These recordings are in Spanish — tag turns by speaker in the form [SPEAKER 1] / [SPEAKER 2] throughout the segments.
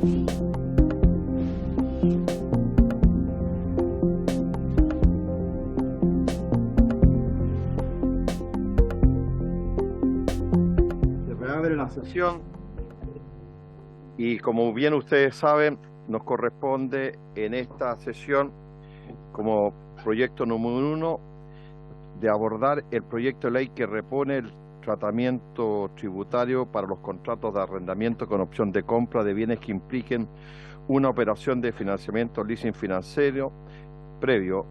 [SPEAKER 1] Se reabre la sesión y, como bien ustedes saben, nos corresponde en esta sesión, como proyecto número 1, de abordar el proyecto de ley que repone el tratamiento tributario para los contratos de arrendamiento con opción de compra de bienes que impliquen una operación de financiamiento leasing financiero previo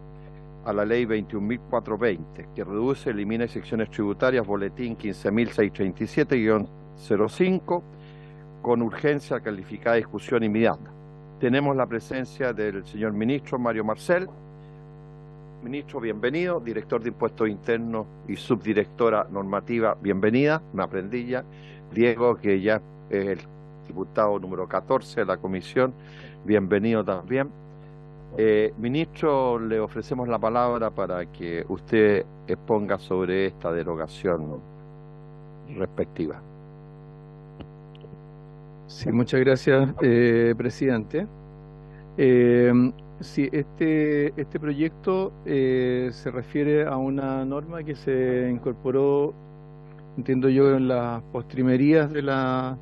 [SPEAKER 1] a la ley 21.420, que reduce, elimina secciones tributarias, boletín 15.637-05, con urgencia calificada, discusión inmediata. Tenemos la presencia del señor ministro Mario Marcel. Ministro, bienvenido. Director de Impuestos Internos y subdirectora normativa, bienvenida. Me aprendí ya. Diego, que ya es el diputado número 14 de la comisión, bienvenido también. Ministro, le ofrecemos la palabra para que usted exponga sobre esta derogación respectiva.
[SPEAKER 2] Sí, muchas gracias, presidente. Sí, este proyecto se refiere a una norma que se incorporó, entiendo yo, en las postrimerías de la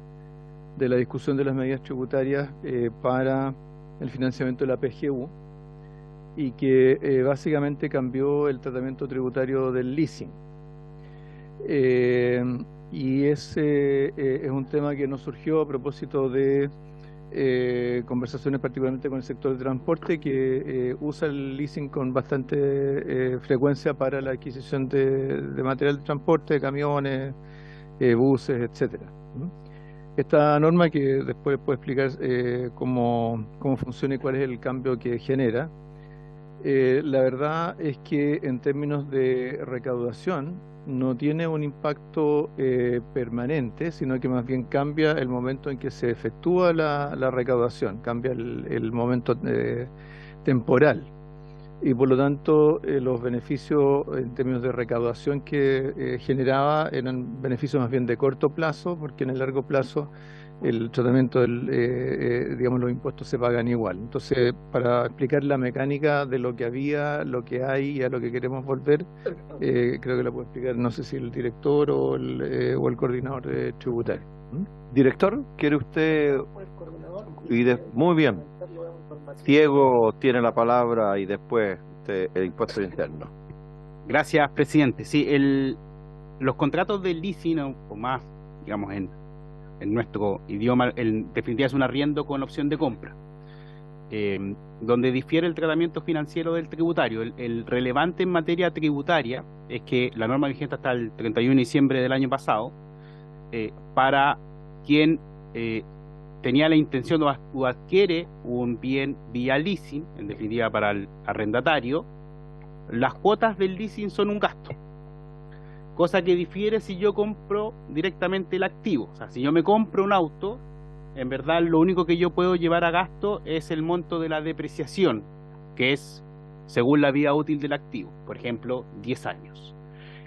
[SPEAKER 2] discusión de las medidas tributarias para el financiamiento de la PGU, y que básicamente cambió el tratamiento tributario del leasing. Y ese es un tema que nos surgió a propósito de conversaciones particularmente con el sector de transporte, que usa el leasing con bastante frecuencia para la adquisición de material de transporte, camiones, buses, etcétera. Esta norma, que después puedo explicar cómo funciona y cuál es el cambio que genera, la verdad es que en términos de recaudación no tiene un impacto permanente, sino que más bien cambia el momento en que se efectúa la recaudación, cambia el momento temporal, y por lo tanto los beneficios en términos de recaudación que generaba eran beneficios más bien de corto plazo, porque en el largo plazo el tratamiento digamos, los impuestos se pagan igual. Entonces, para explicar la mecánica de lo que había, lo que hay y a lo que queremos volver, creo que la puede explicar, no sé si el director o el coordinador tributario.
[SPEAKER 1] Director, ¿quiere usted? Muy bien. Diego tiene la palabra y después usted, el impuesto interno.
[SPEAKER 3] Gracias, presidente. Sí, los contratos de leasing, o más, digamos, en nuestro idioma, en definitiva es un arriendo con opción de compra, donde difiere el tratamiento financiero del tributario. El relevante en materia tributaria es que la norma vigente hasta el 31 de diciembre del año pasado, para quien tenía la intención o adquiere un bien vía leasing, en definitiva para el arrendatario, las cuotas del leasing son un gasto. Cosa que difiere si yo compro directamente el activo. O sea, si yo me compro un auto, en verdad lo único que yo puedo llevar a gasto es el monto de la depreciación, que es según la vida útil del activo, por ejemplo, 10 años.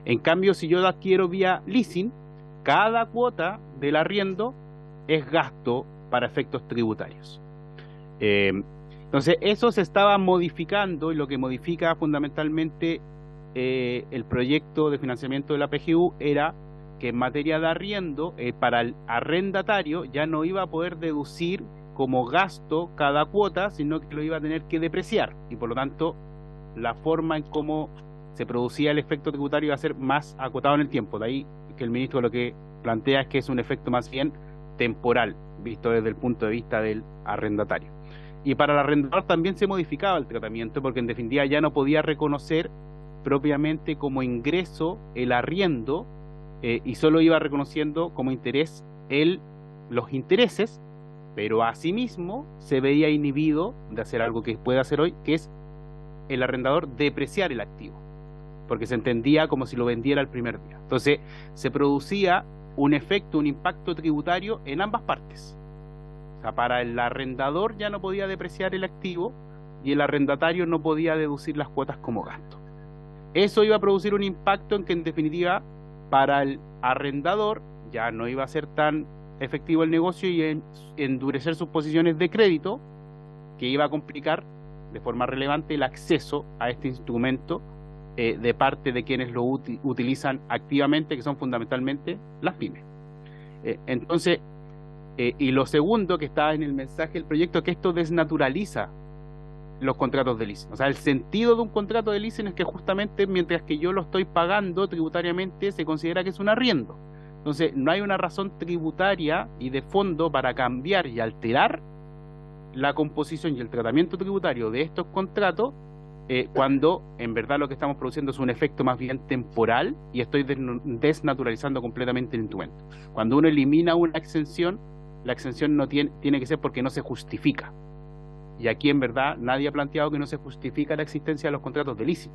[SPEAKER 3] En cambio, si yo lo adquiero vía leasing, cada cuota del arriendo es gasto para efectos tributarios. Entonces, eso se estaba modificando, y lo que modifica fundamentalmente el proyecto de financiamiento de la PGU era que en materia de arriendo, para el arrendatario ya no iba a poder deducir como gasto cada cuota, sino que lo iba a tener que depreciar, y por lo tanto la forma en cómo se producía el efecto tributario iba a ser más acotado en el tiempo. De ahí que el ministro lo que plantea es que es un efecto más bien temporal, visto desde el punto de vista del arrendatario. Y para el arrendador también se modificaba el tratamiento, porque en definitiva ya no podía reconocer propiamente como ingreso el arriendo, y solo iba reconociendo como interés los intereses, pero asimismo se veía inhibido de hacer algo que puede hacer hoy, que es el arrendador depreciar el activo, porque se entendía como si lo vendiera el primer día. Entonces se producía un efecto, un impacto tributario en ambas partes. O sea, para el arrendador ya no podía depreciar el activo y el arrendatario no podía deducir las cuotas como gasto. Eso iba a producir un impacto en que, en definitiva, para el arrendador ya no iba a ser tan efectivo el negocio y endurecer sus posiciones de crédito, que iba a complicar de forma relevante el acceso a este instrumento de parte de quienes lo utilizan activamente, que son fundamentalmente las pymes. Entonces, y lo segundo que está en el mensaje del proyecto, que esto desnaturaliza los contratos de leasing. O sea, el sentido de un contrato de leasing es que justamente mientras que yo lo estoy pagando tributariamente, se considera que es un arriendo. Entonces, no hay una razón tributaria y de fondo para cambiar y alterar la composición y el tratamiento tributario de estos contratos cuando en verdad lo que estamos produciendo es un efecto más bien temporal y estoy desnaturalizando completamente el instrumento. Cuando uno elimina una exención, la exención no tiene que ser porque no se justifica. Y aquí en verdad nadie ha planteado que no se justifica la existencia de los contratos de leasing.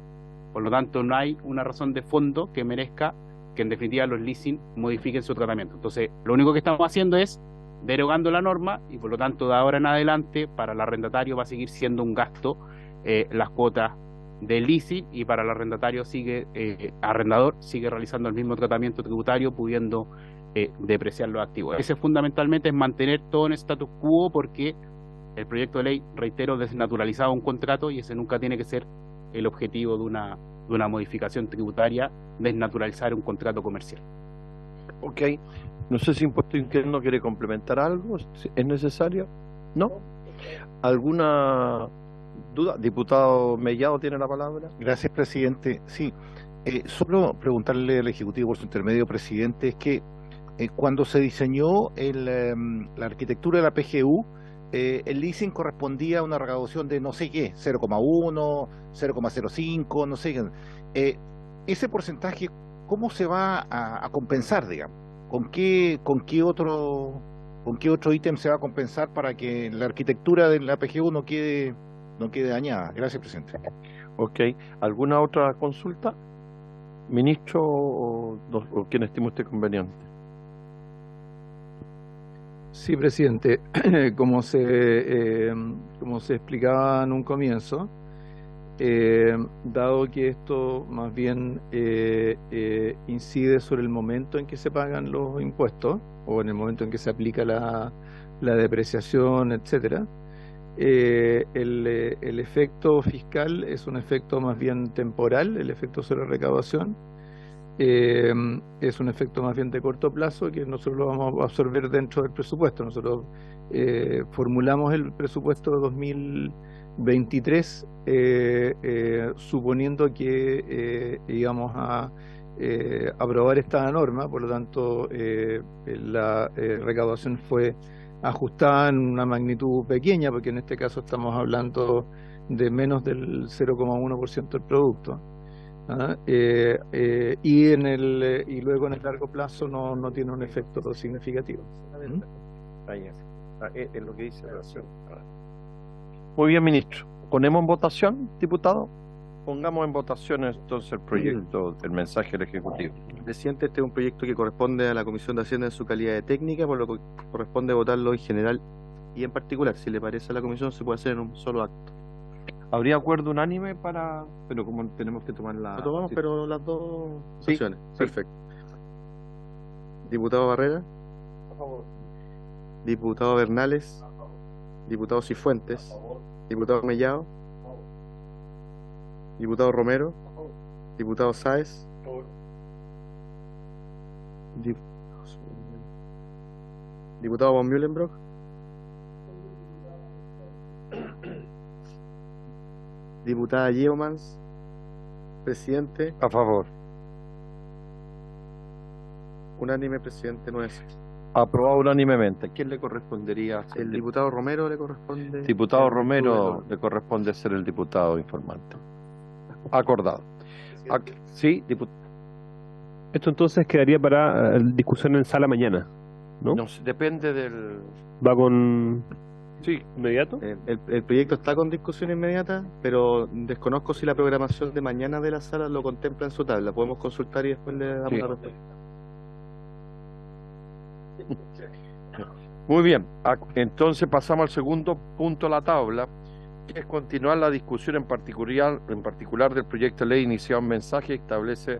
[SPEAKER 3] Por lo tanto, no hay una razón de fondo que merezca que en definitiva los leasing modifiquen su tratamiento. Entonces, lo único que estamos haciendo es derogando la norma y por lo tanto de ahora en adelante para el arrendatario va a seguir siendo un gasto las cuotas de leasing y para el arrendatario arrendador sigue realizando el mismo tratamiento tributario pudiendo depreciar los activos. Ese fundamentalmente es mantener todo en status quo porque el proyecto de ley, reitero, desnaturalizaba un contrato y ese nunca tiene que ser el objetivo de una modificación tributaria, desnaturalizar un contrato comercial.
[SPEAKER 1] Ok, no sé si Impuesto Interno quiere complementar algo, ¿es necesario? ¿No? ¿Alguna duda? Diputado Mellado tiene la palabra.
[SPEAKER 4] Gracias, presidente. Sí, solo preguntarle al Ejecutivo por su intermedio, presidente, es que cuando se diseñó la arquitectura de la PGU, el leasing correspondía a una recaudación de no sé qué, 0,1, 0,05, no sé qué. Ese porcentaje, ¿cómo se va a compensar, digamos? ¿Con qué otro ítem se va a compensar para que la arquitectura de la PGU no quede dañada? Gracias, presidente.
[SPEAKER 1] Ok, ¿alguna otra consulta? Ministro o quien estime usted conveniente.
[SPEAKER 2] Sí, presidente. Como se explicaba en un comienzo, dado que esto más bien incide sobre el momento en que se pagan los impuestos o en el momento en que se aplica la depreciación, etcétera, el efecto fiscal es un efecto más bien temporal, el efecto sobre recaudación. Es un efecto más bien de corto plazo que nosotros lo vamos a absorber dentro del presupuesto. Nosotros formulamos el presupuesto de 2023 suponiendo que íbamos a aprobar esta norma, por lo tanto la recaudación fue ajustada en una magnitud pequeña, porque en este caso estamos hablando de menos del 0,1% del producto. Y luego en el largo plazo no tiene un efecto significativo.
[SPEAKER 1] Ahí es lo que dice la relación. Muy bien, ministro. ¿Ponemos en votación, diputado? Pongamos en votación entonces el proyecto, el mensaje del Ejecutivo.
[SPEAKER 5] Presidente, este es un proyecto que corresponde a la Comisión de Hacienda en su calidad de técnica, por lo que corresponde votarlo en general y en particular. Si le parece a la Comisión, se puede hacer en un solo acto.
[SPEAKER 1] ¿Habría acuerdo unánime pero como tenemos que tomar
[SPEAKER 5] Lo tomamos, pero las dos
[SPEAKER 1] sí,
[SPEAKER 5] sesiones.
[SPEAKER 1] sí.
[SPEAKER 5] Perfecto. Diputado Barrera.
[SPEAKER 1] Por favor.
[SPEAKER 5] Diputado Bernales. Diputado Cifuentes. Diputado Mellado. Diputado Romero. Diputado Sáez. Diputado von Mühlenbrock. Diputada Yeomans. Presidente.
[SPEAKER 1] A favor.
[SPEAKER 5] Unánime, presidente, no es.
[SPEAKER 1] Aprobado unánimemente. ¿A quién le correspondería?
[SPEAKER 5] El diputado Romero le corresponde.
[SPEAKER 1] Diputado Romero le corresponde ser el diputado informante. Acordado. Sí, diputado.
[SPEAKER 6] Esto entonces quedaría para discusión en sala mañana, ¿no?
[SPEAKER 1] No, depende del...
[SPEAKER 6] ¿Va con
[SPEAKER 1] Sí.
[SPEAKER 6] inmediato?
[SPEAKER 5] El proyecto está con discusión inmediata, pero desconozco si la programación de mañana de la sala lo contempla en su tabla. Podemos consultar y después le damos
[SPEAKER 1] Sí.
[SPEAKER 5] la respuesta.
[SPEAKER 1] Muy bien, entonces pasamos al segundo punto de la tabla, que es continuar la discusión en particular del proyecto de ley iniciado en mensaje que establece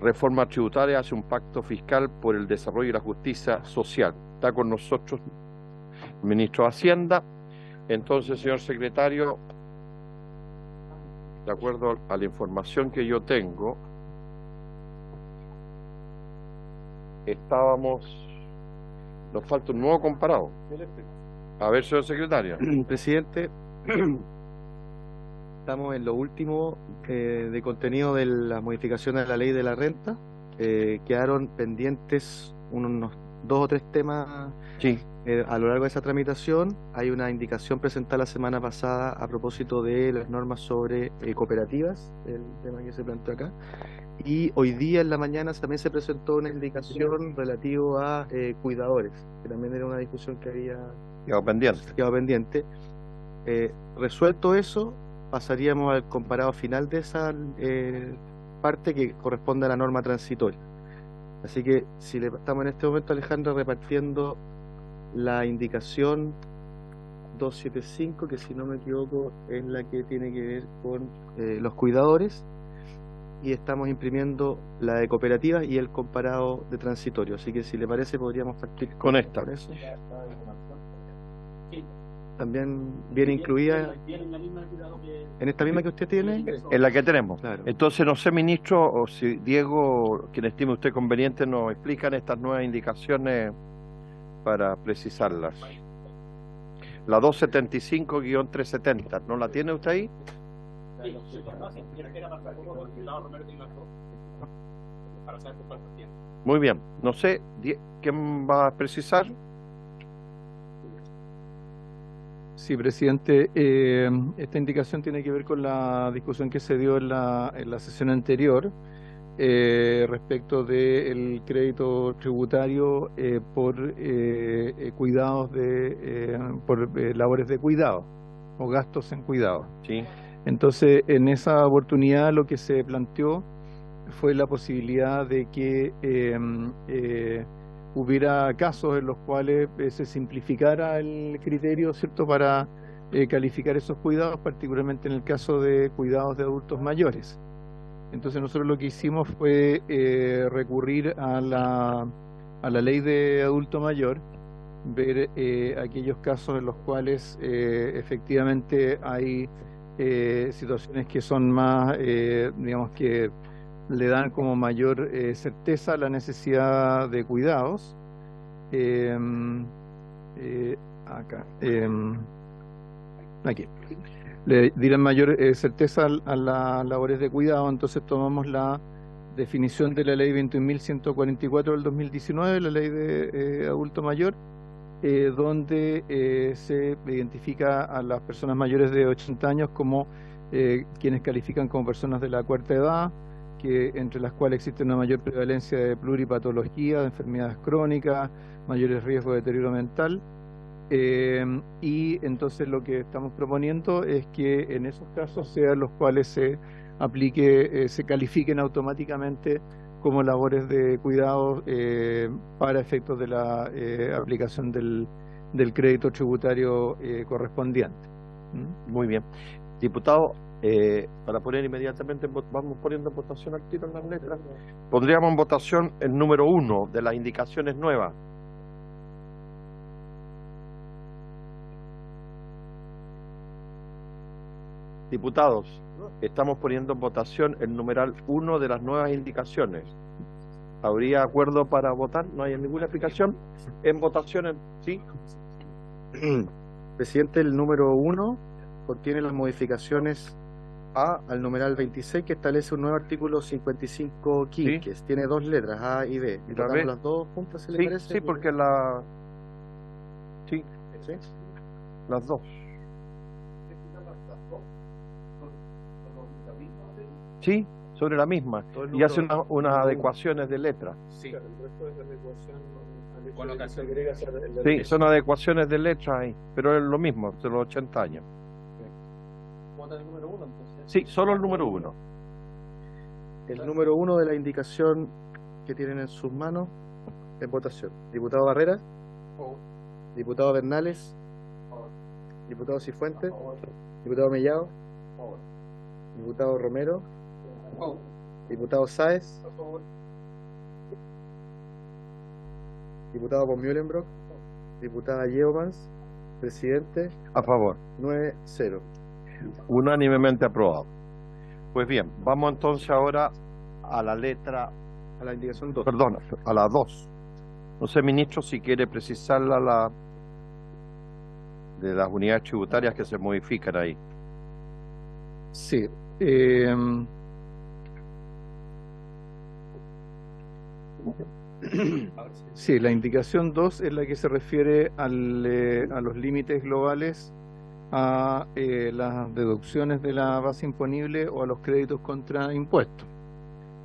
[SPEAKER 1] reforma tributaria hace un pacto fiscal por el desarrollo y la justicia social. Está con nosotros el ministro de Hacienda. Entonces, señor secretario, de acuerdo a la información que yo tengo, nos falta un nuevo comparado. A ver, señor secretario.
[SPEAKER 5] Presidente, estamos en lo último de contenido de las modificaciones de la ley de la renta. Quedaron pendientes unos 2 o 3 temas
[SPEAKER 1] Sí.
[SPEAKER 5] a lo largo de esa tramitación. Hay una indicación presentada la semana pasada a propósito de las normas sobre cooperativas, el tema que se planteó acá. Y hoy día en la mañana también se presentó una indicación relativo a cuidadores, que también era una discusión que había quedado pendiente. Resuelto eso, pasaríamos al comparado final de esa parte que corresponde a la norma transitoria. Así que si le estamos en este momento, Alejandra, repartiendo la indicación 275, que si no me equivoco es la que tiene que ver con los cuidadores, y estamos imprimiendo la de cooperativas y el comparado de transitorio. Así que si le parece podríamos partir
[SPEAKER 1] Con esta.
[SPEAKER 5] con eso. También viene incluida en esta misma que usted tiene.
[SPEAKER 1] En la que tenemos.
[SPEAKER 5] Claro.
[SPEAKER 1] Entonces, no sé, ministro, o si Diego, quien estime usted conveniente, nos explican estas nuevas indicaciones para precisarlas. La 275-370, ¿no la tiene usted ahí? Muy bien. No sé, ¿quién va a precisar?
[SPEAKER 2] Sí, presidente. Esta indicación tiene que ver con la discusión que se dio en la sesión anterior respecto del crédito tributario por cuidados por labores de cuidado o gastos en cuidado.
[SPEAKER 1] Sí.
[SPEAKER 2] Entonces, en esa oportunidad lo que se planteó fue la posibilidad de que hubiera casos en los cuales se simplificara el criterio, ¿cierto?, para calificar esos cuidados, particularmente en el caso de cuidados de adultos mayores. Entonces nosotros lo que hicimos fue recurrir a la ley de adulto mayor, ver aquellos casos en los cuales efectivamente hay situaciones que son más, digamos, que le dan como mayor certeza a la necesidad de cuidados. Acá, aquí. Le dirán mayor certeza a las labores de cuidado. Entonces tomamos la definición de la ley 21.144 del 2019, la ley de adulto mayor, donde se identifica a las personas mayores de 80 años como quienes califican como personas de la cuarta edad, que entre las cuales existe una mayor prevalencia de pluripatología, de enfermedades crónicas, mayores riesgos de deterioro mental. Y entonces lo que estamos proponiendo es que en esos casos sean los cuales se aplique, se califiquen automáticamente como labores de cuidado para efectos de la aplicación del crédito tributario correspondiente.
[SPEAKER 1] Muy bien. Diputado, para poner inmediatamente, vamos poniendo en votación al tiro en las letras. Pondríamos en votación el número 1 de las indicaciones nuevas. Diputados, estamos poniendo en votación el numeral 1 de las nuevas indicaciones. ¿Habría acuerdo para votar? ¿No hay ninguna explicación? ¿En votación? ¿Sí?
[SPEAKER 5] Presidente, el número 1 contiene las modificaciones al numeral 26, que establece un nuevo artículo 55 quinques. Tiene 2 letras, A y B.
[SPEAKER 1] ¿Y la
[SPEAKER 5] ¿Votamos
[SPEAKER 1] B?
[SPEAKER 5] las 2 juntas, se le
[SPEAKER 1] Sí,
[SPEAKER 5] parece?
[SPEAKER 1] sí, porque la... Sí,
[SPEAKER 5] ¿Sí?
[SPEAKER 1] las dos. Sí, sobre la misma. Y hace unas adecuaciones de letra.
[SPEAKER 2] Sí, el resto es adecuación.
[SPEAKER 1] Sí, son adecuaciones de letra ahí, pero es lo mismo, de los 80 años.
[SPEAKER 2] ¿Vota el número 1 entonces?
[SPEAKER 1] Sí, solo el número 1.
[SPEAKER 5] El número 1 de la indicación que tienen en sus manos en votación. Diputado Barrera. Diputado Bernales. Diputado Cifuentes. Diputado Mellado. Diputado Romero. Diputado Sáez. Diputado von Mühlenbrock. Diputada Yeomans. Presidente.
[SPEAKER 1] A favor.
[SPEAKER 5] 9-0.
[SPEAKER 1] Unánimemente aprobado. Pues bien, vamos entonces ahora a la letra,
[SPEAKER 5] A la indicación 2.
[SPEAKER 1] perdón, a la 2. No sé, ministro, si quiere precisarla de las unidades tributarias que se modifican ahí.
[SPEAKER 2] Sí. Sí, la indicación 2 es la que se refiere a los límites globales, a las deducciones de la base imponible o a los créditos contra impuestos.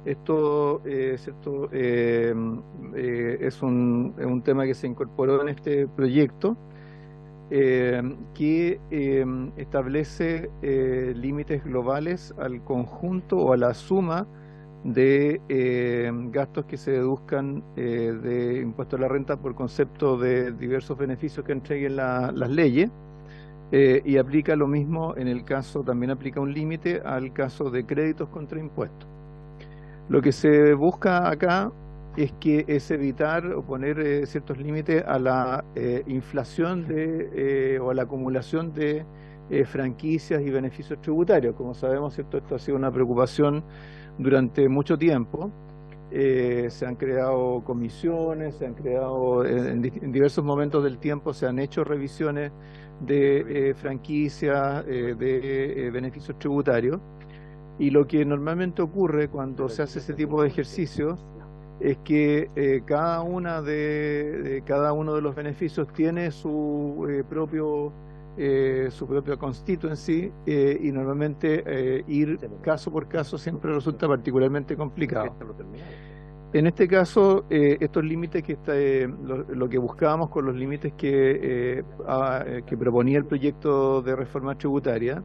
[SPEAKER 2] Esto ¿cierto? Es un tema que se incorporó en este proyecto que establece límites globales al conjunto o a la suma de gastos que se deduzcan de impuesto a la renta por concepto de diversos beneficios que entreguen las leyes, y aplica lo mismo en el caso, también aplica un límite al caso de créditos contra impuestos. Lo que se busca acá es evitar o poner ciertos límites a la inflación o a la acumulación de franquicias y beneficios tributarios. Como sabemos, ¿cierto? Esto ha sido una preocupación durante mucho tiempo. Se han creado comisiones, se han creado en diversos momentos del tiempo, se han hecho revisiones de franquicias, de beneficios tributarios, y lo que normalmente ocurre cuando se hace ese tipo de ejercicios es que cada uno de los beneficios tiene su propia constituency, y normalmente ir caso por caso siempre resulta particularmente complicado. En este caso, estos límites lo que buscábamos con los límites que proponía el proyecto de reforma tributaria,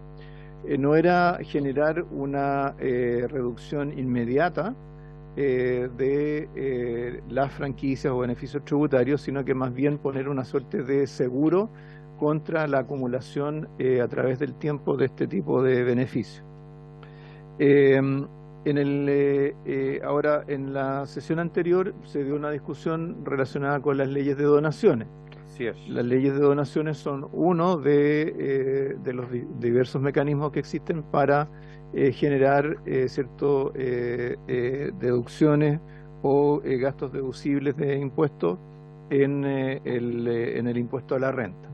[SPEAKER 2] no era generar una reducción inmediata de las franquicias o beneficios tributarios, sino que más bien poner una suerte de seguro contra la acumulación a través del tiempo de este tipo de beneficios. Ahora, en la sesión anterior se dio una discusión relacionada con las leyes de donaciones.
[SPEAKER 1] Así es.
[SPEAKER 2] Las leyes de donaciones son uno de los diversos mecanismos que existen para generar deducciones o gastos deducibles de impuestos en el impuesto a la renta.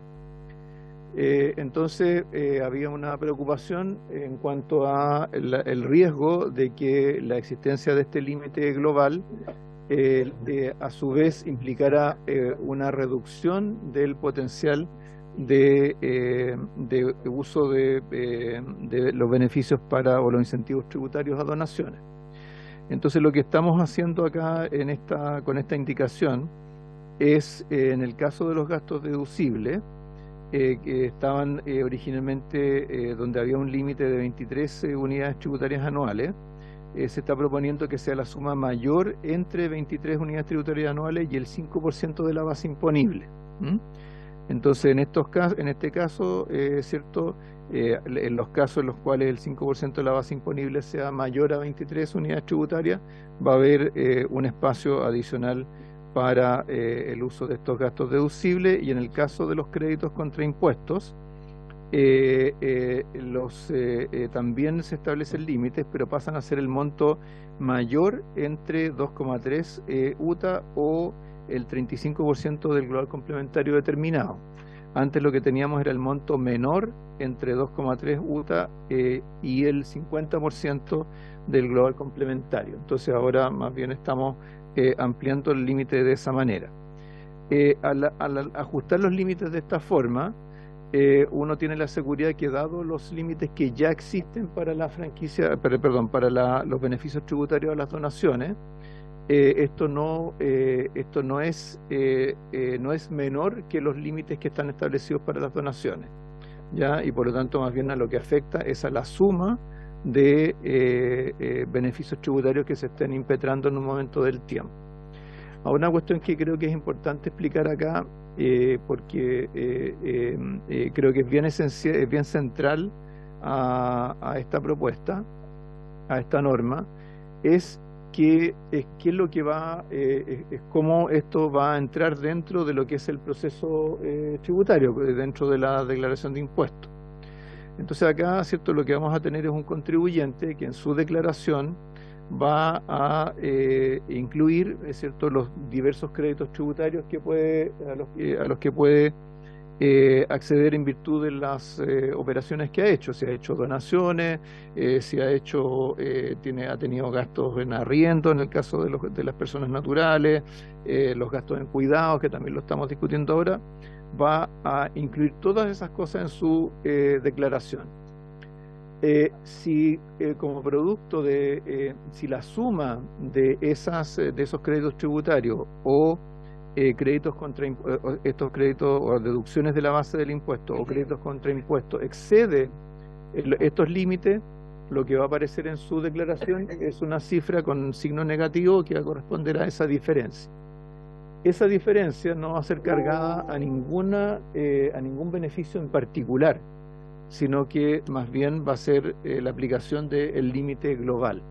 [SPEAKER 2] Entonces había una preocupación en cuanto a el riesgo de que la existencia de este límite global a su vez implicara una reducción del potencial de uso de los beneficios o los incentivos tributarios a donaciones. Entonces lo que estamos haciendo acá con esta indicación es, en el caso de los gastos deducibles, que estaban originalmente donde había un límite de 23 unidades tributarias anuales, se está proponiendo que sea la suma mayor entre 23 unidades tributarias anuales y el 5% de la base imponible. Entonces, en este caso, ¿cierto? En los casos en los cuales el 5% de la base imponible sea mayor a 23 unidades tributarias, va a haber un espacio adicional para el uso de estos gastos deducibles, y en el caso de los créditos contra impuestos, también se establecen límites, pero pasan a ser el monto mayor entre 2,3 UTA o el 35% del global complementario determinado. Antes lo que teníamos era el monto menor entre 2,3 UTA y el 50% del global complementario. Entonces ahora más bien estamos ampliando el límite de esa manera. Al ajustar los límites de esta forma, uno tiene la seguridad que, dado los límites que ya existen para la franquicia, para los beneficios tributarios a las donaciones, esto no es menor que los límites que están establecidos para las donaciones, ¿ya? Y por lo tanto, más bien a lo que afecta es a la suma de beneficios tributarios que se estén impetrando en un momento del tiempo. Ahora, una cuestión que creo que es importante explicar acá, porque creo que es bien esencial, es bien central a esta propuesta, a esta norma, es qué es lo que va, es cómo esto va a entrar dentro de lo que es el proceso tributario, dentro de la declaración de impuestos. Entonces acá, ¿cierto?, lo que vamos a tener es un contribuyente que en su declaración va a incluir, ¿cierto?, los diversos créditos tributarios que a los que puede acceder en virtud de las operaciones que ha hecho. Si ha hecho donaciones, si ha hecho, ha tenido gastos en arriendo en el caso de las personas naturales, los gastos en cuidados, que también lo estamos discutiendo ahora, va a incluir todas esas cosas en su declaración. Si como producto si la suma de esos créditos tributarios o créditos contra estos créditos o deducciones de la base del impuesto o créditos contra impuestos excede estos límites, lo que va a aparecer en su declaración es una cifra con signo negativo que va a corresponder a esa diferencia. Esa diferencia no va a ser cargada a ningún beneficio en particular, sino que más bien va a ser la aplicación del límite global.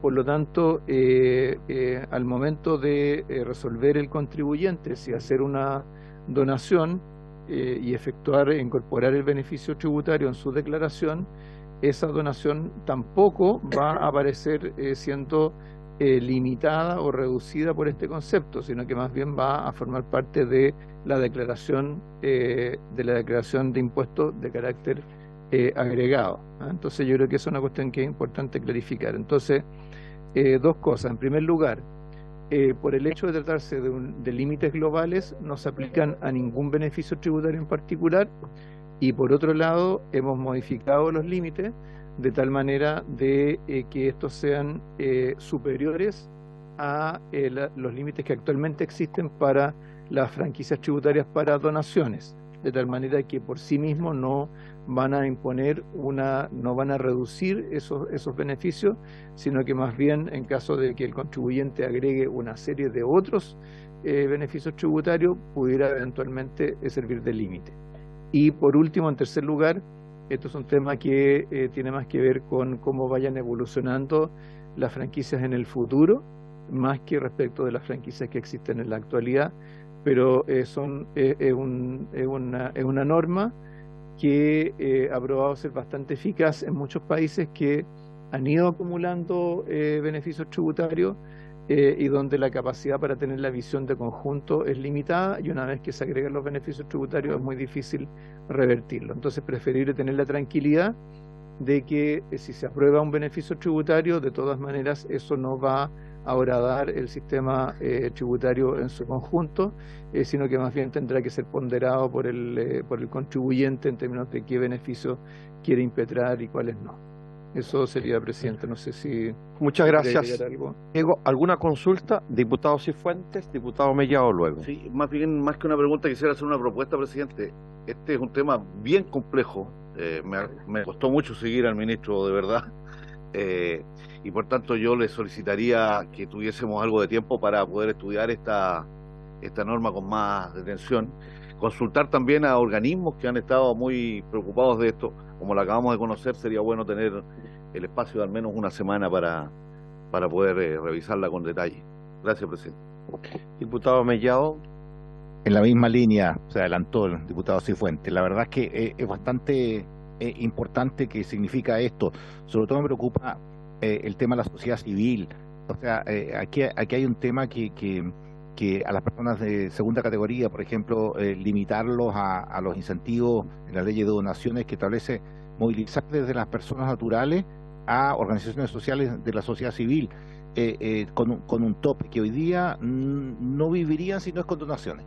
[SPEAKER 2] Por lo tanto, al momento de resolver el contribuyente si hacer una donación y incorporar el beneficio tributario en su declaración, esa donación tampoco va a aparecer siendo limitada o reducida por este concepto, sino que más bien va a formar parte de la declaración de impuestos de carácter agregado. Entonces yo creo que es una cuestión que es importante clarificar. Entonces, dos cosas. En primer lugar, por el hecho de tratarse de límites globales, no se aplican a ningún beneficio tributario en particular, y por otro lado, hemos modificado los límites de tal manera de que estos sean superiores a los límites que actualmente existen para las franquicias tributarias para donaciones, de tal manera que por sí mismos no van a imponer no van a reducir esos beneficios, sino que más bien en caso de que el contribuyente agregue una serie de otros beneficios tributarios, pudiera eventualmente servir de límite. Y por último, en tercer lugar, esto es un tema que tiene más que ver con cómo vayan evolucionando las franquicias en el futuro, más que respecto de las franquicias que existen en la actualidad, pero es una norma que ha probado ser bastante eficaz en muchos países que han ido acumulando beneficios tributarios y donde la capacidad para tener la visión de conjunto es limitada, y una vez que se agregan los beneficios tributarios es muy difícil revertirlo. Entonces, preferible tener la tranquilidad de que si se aprueba un beneficio tributario, de todas maneras eso no va a horadar el sistema tributario en su conjunto, sino que más bien tendrá que ser ponderado por el contribuyente en términos de qué beneficios quiere impetrar y cuáles no. Eso sería, presidente. No sé si...
[SPEAKER 1] Muchas gracias. Diego, ¿alguna consulta? Diputado Cifuentes, diputado Mellado luego.
[SPEAKER 7] Sí, más bien, más que una pregunta, quisiera hacer una propuesta, presidente. Este es un tema bien complejo. Me costó mucho seguir al ministro, de verdad. Y por tanto yo le solicitaría que tuviésemos algo de tiempo para poder estudiar esta norma con más detención. Consultar también a organismos que han estado muy preocupados de esto. Como lo acabamos de conocer, sería bueno tener el espacio de al menos una semana para poder revisarla con detalle. Gracias, presidente.
[SPEAKER 1] Diputado Mellado.
[SPEAKER 4] En la misma línea se adelantó el diputado Cifuentes. La verdad es que es bastante importante que significa esto. Sobre todo me preocupa el tema de la sociedad civil. O sea, aquí hay un tema que a las personas de segunda categoría, por ejemplo, limitarlos a los incentivos en la ley de donaciones que establece movilizar desde las personas naturales a organizaciones sociales de la sociedad civil con un tope que hoy día no vivirían si no es con donaciones.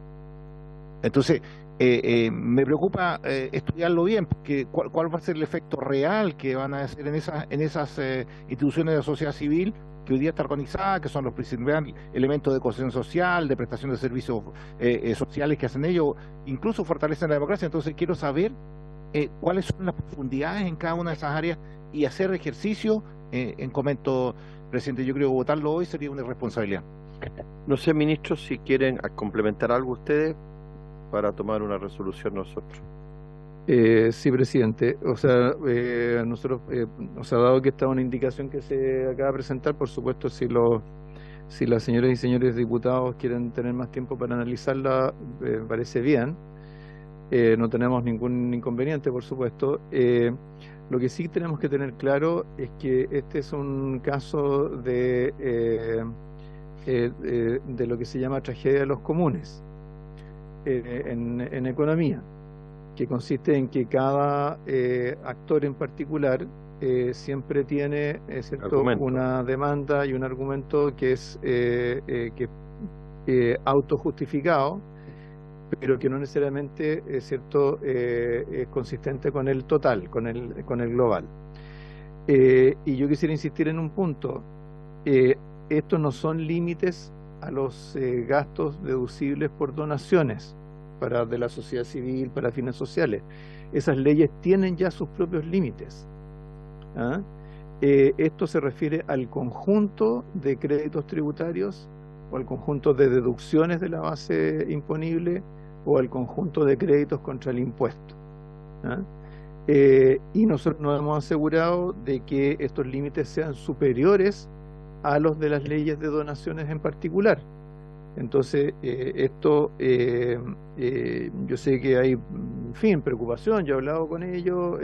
[SPEAKER 4] Entonces, me preocupa estudiarlo bien, porque cuál va a ser el efecto real que van a hacer en esas instituciones de la sociedad civil que hoy día está organizada, que son los principales elementos de cohesión social, de prestación de servicios sociales que hacen ellos, incluso fortalecen la democracia. Entonces quiero saber cuáles son las profundidades en cada una de esas áreas y hacer ejercicio en comento, presidente. Yo creo que votarlo hoy sería una irresponsabilidad.
[SPEAKER 1] No sé, ministro, si quieren complementar algo ustedes para tomar una resolución nosotros.
[SPEAKER 2] Sí, presidente. O sea, nosotros, dado que esta es una indicación que se acaba de presentar, por supuesto, si las señoras y señores diputados quieren tener más tiempo para analizarla, parece bien. No tenemos ningún inconveniente, por supuesto. Lo que sí tenemos que tener claro es que este es un caso de lo que se llama tragedia de los comunes en economía, que consiste en que cada actor en particular siempre tiene ¿cierto? Una demanda y un argumento que es autojustificado, pero que no necesariamente cierto es consistente con el total, con el global. Y yo quisiera insistir en un punto. Estos no son límites a los gastos deducibles por donaciones de la sociedad civil, para fines sociales. Esas leyes tienen ya sus propios límites. ¿Ah? Esto se refiere al conjunto de créditos tributarios o al conjunto de deducciones de la base imponible o al conjunto de créditos contra el impuesto. ¿Ah? Y nosotros nos hemos asegurado de que estos límites sean superiores a los de las leyes de donaciones en particular. Entonces, esto, yo sé que hay, en fin, preocupación, yo he hablado con ellos,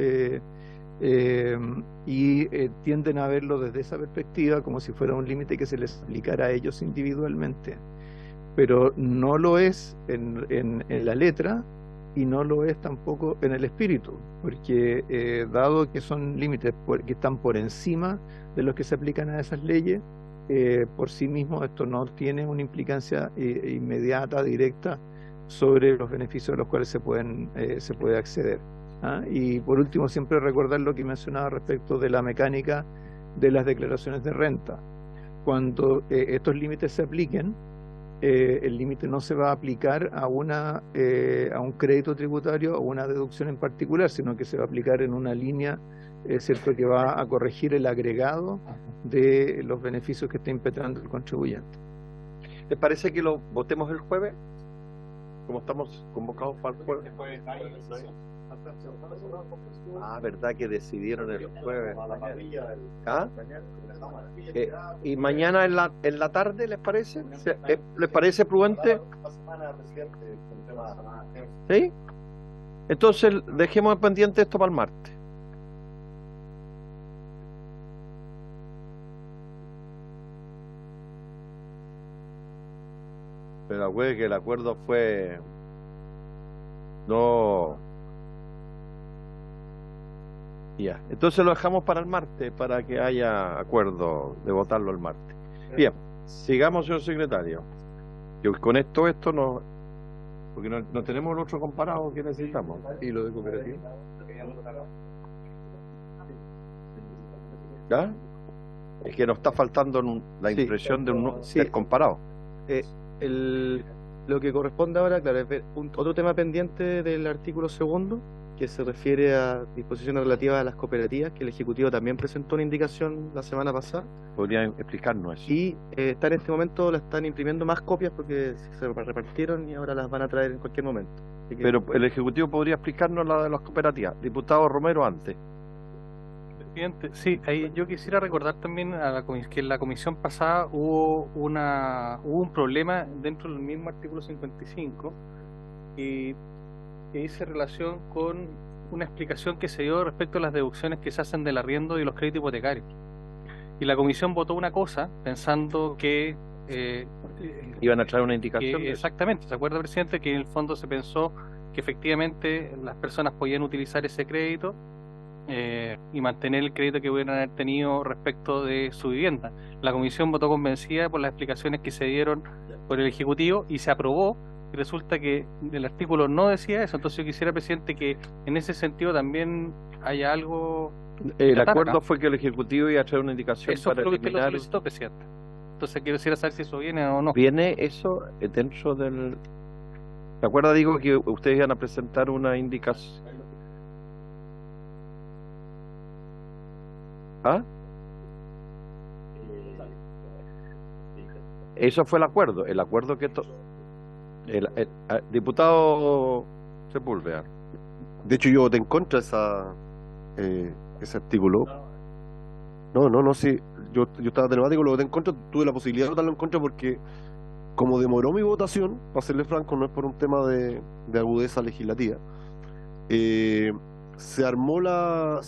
[SPEAKER 2] y tienden a verlo desde esa perspectiva como si fuera un límite que se les aplicara a ellos individualmente, pero no lo es en la letra y no lo es tampoco en el espíritu, porque dado que son límites que están por encima de los que se aplican a esas leyes, por sí mismo esto no tiene una implicancia inmediata, directa, sobre los beneficios a los cuales se puede acceder. ¿Ah? Y por último, siempre recordar lo que mencionaba respecto de la mecánica de las declaraciones de renta. Cuando estos límites se apliquen, el límite no se va a aplicar a un crédito tributario o una deducción en particular, sino que se va a aplicar en una línea, cierto, que va a corregir el agregado de los beneficios que está impetrando el contribuyente.
[SPEAKER 1] ¿Les parece que lo votemos el jueves? Como estamos convocados para el jueves. Ah, verdad que decidieron el jueves. ¿Ah? ¿Y mañana en la tarde les parece? ¿Les parece prudente? ¿Sí? Entonces dejemos pendiente esto para el martes. Pero acuérdense que el acuerdo fue no. Ya, entonces lo dejamos para el martes, para que haya acuerdo de votarlo el martes. Bien, sigamos, señor secretario. Que con esto no, porque no tenemos el otro comparado que necesitamos.
[SPEAKER 2] ¿Y lo de cooperativa?
[SPEAKER 1] ¿Ya? Es que nos está faltando la impresión de un del comparado.
[SPEAKER 5] Lo que corresponde ahora, claro, es ver otro tema pendiente del artículo 2, que se refiere a disposiciones relativas a las cooperativas, que el Ejecutivo también presentó una indicación la semana pasada.
[SPEAKER 1] ¿Podrían explicarnos eso?
[SPEAKER 5] Y está en este momento, la están imprimiendo más copias porque se repartieron y ahora las van a traer en cualquier momento.
[SPEAKER 1] Pero el Ejecutivo podría explicarnos la de las cooperativas. Diputado Romero, antes.
[SPEAKER 8] Presidente, sí, ahí yo quisiera recordar también que en la comisión pasada hubo un problema dentro del mismo artículo 55 que hice relación con una explicación que se dio respecto a las deducciones que se hacen del arriendo y los créditos hipotecarios. Y la comisión votó una cosa pensando que
[SPEAKER 1] iban a traer una indicación.
[SPEAKER 8] Exactamente, ¿se acuerda, presidente? Que en el fondo se pensó que efectivamente las personas podían utilizar ese crédito y mantener el crédito que pudieran haber tenido respecto de su vivienda. La comisión votó convencida por las explicaciones que se dieron por el Ejecutivo y se aprobó, y resulta que el artículo no decía eso. Entonces yo quisiera, presidente, que en ese sentido también haya algo.
[SPEAKER 1] El acuerdo fue que el Ejecutivo iba a traer una indicación
[SPEAKER 8] eso
[SPEAKER 1] para
[SPEAKER 8] fue lo que usted lo
[SPEAKER 1] eliminar...
[SPEAKER 8] solicitó, presidente. Entonces quisiera saber si eso viene o no.
[SPEAKER 1] ¿Viene eso dentro del...? ¿Se acuerda, digo, que ustedes iban a presentar una indicación? ¿Ah? Eso fue el acuerdo que... Diputado Sepúlveda.
[SPEAKER 9] De hecho, yo voté en contra de ese artículo. No, sí. Yo estaba telemático, lo voté en contra. Tuve la posibilidad de votarlo en contra porque, como demoró mi votación, para serle franco, no es por un tema de agudeza legislativa, se armó la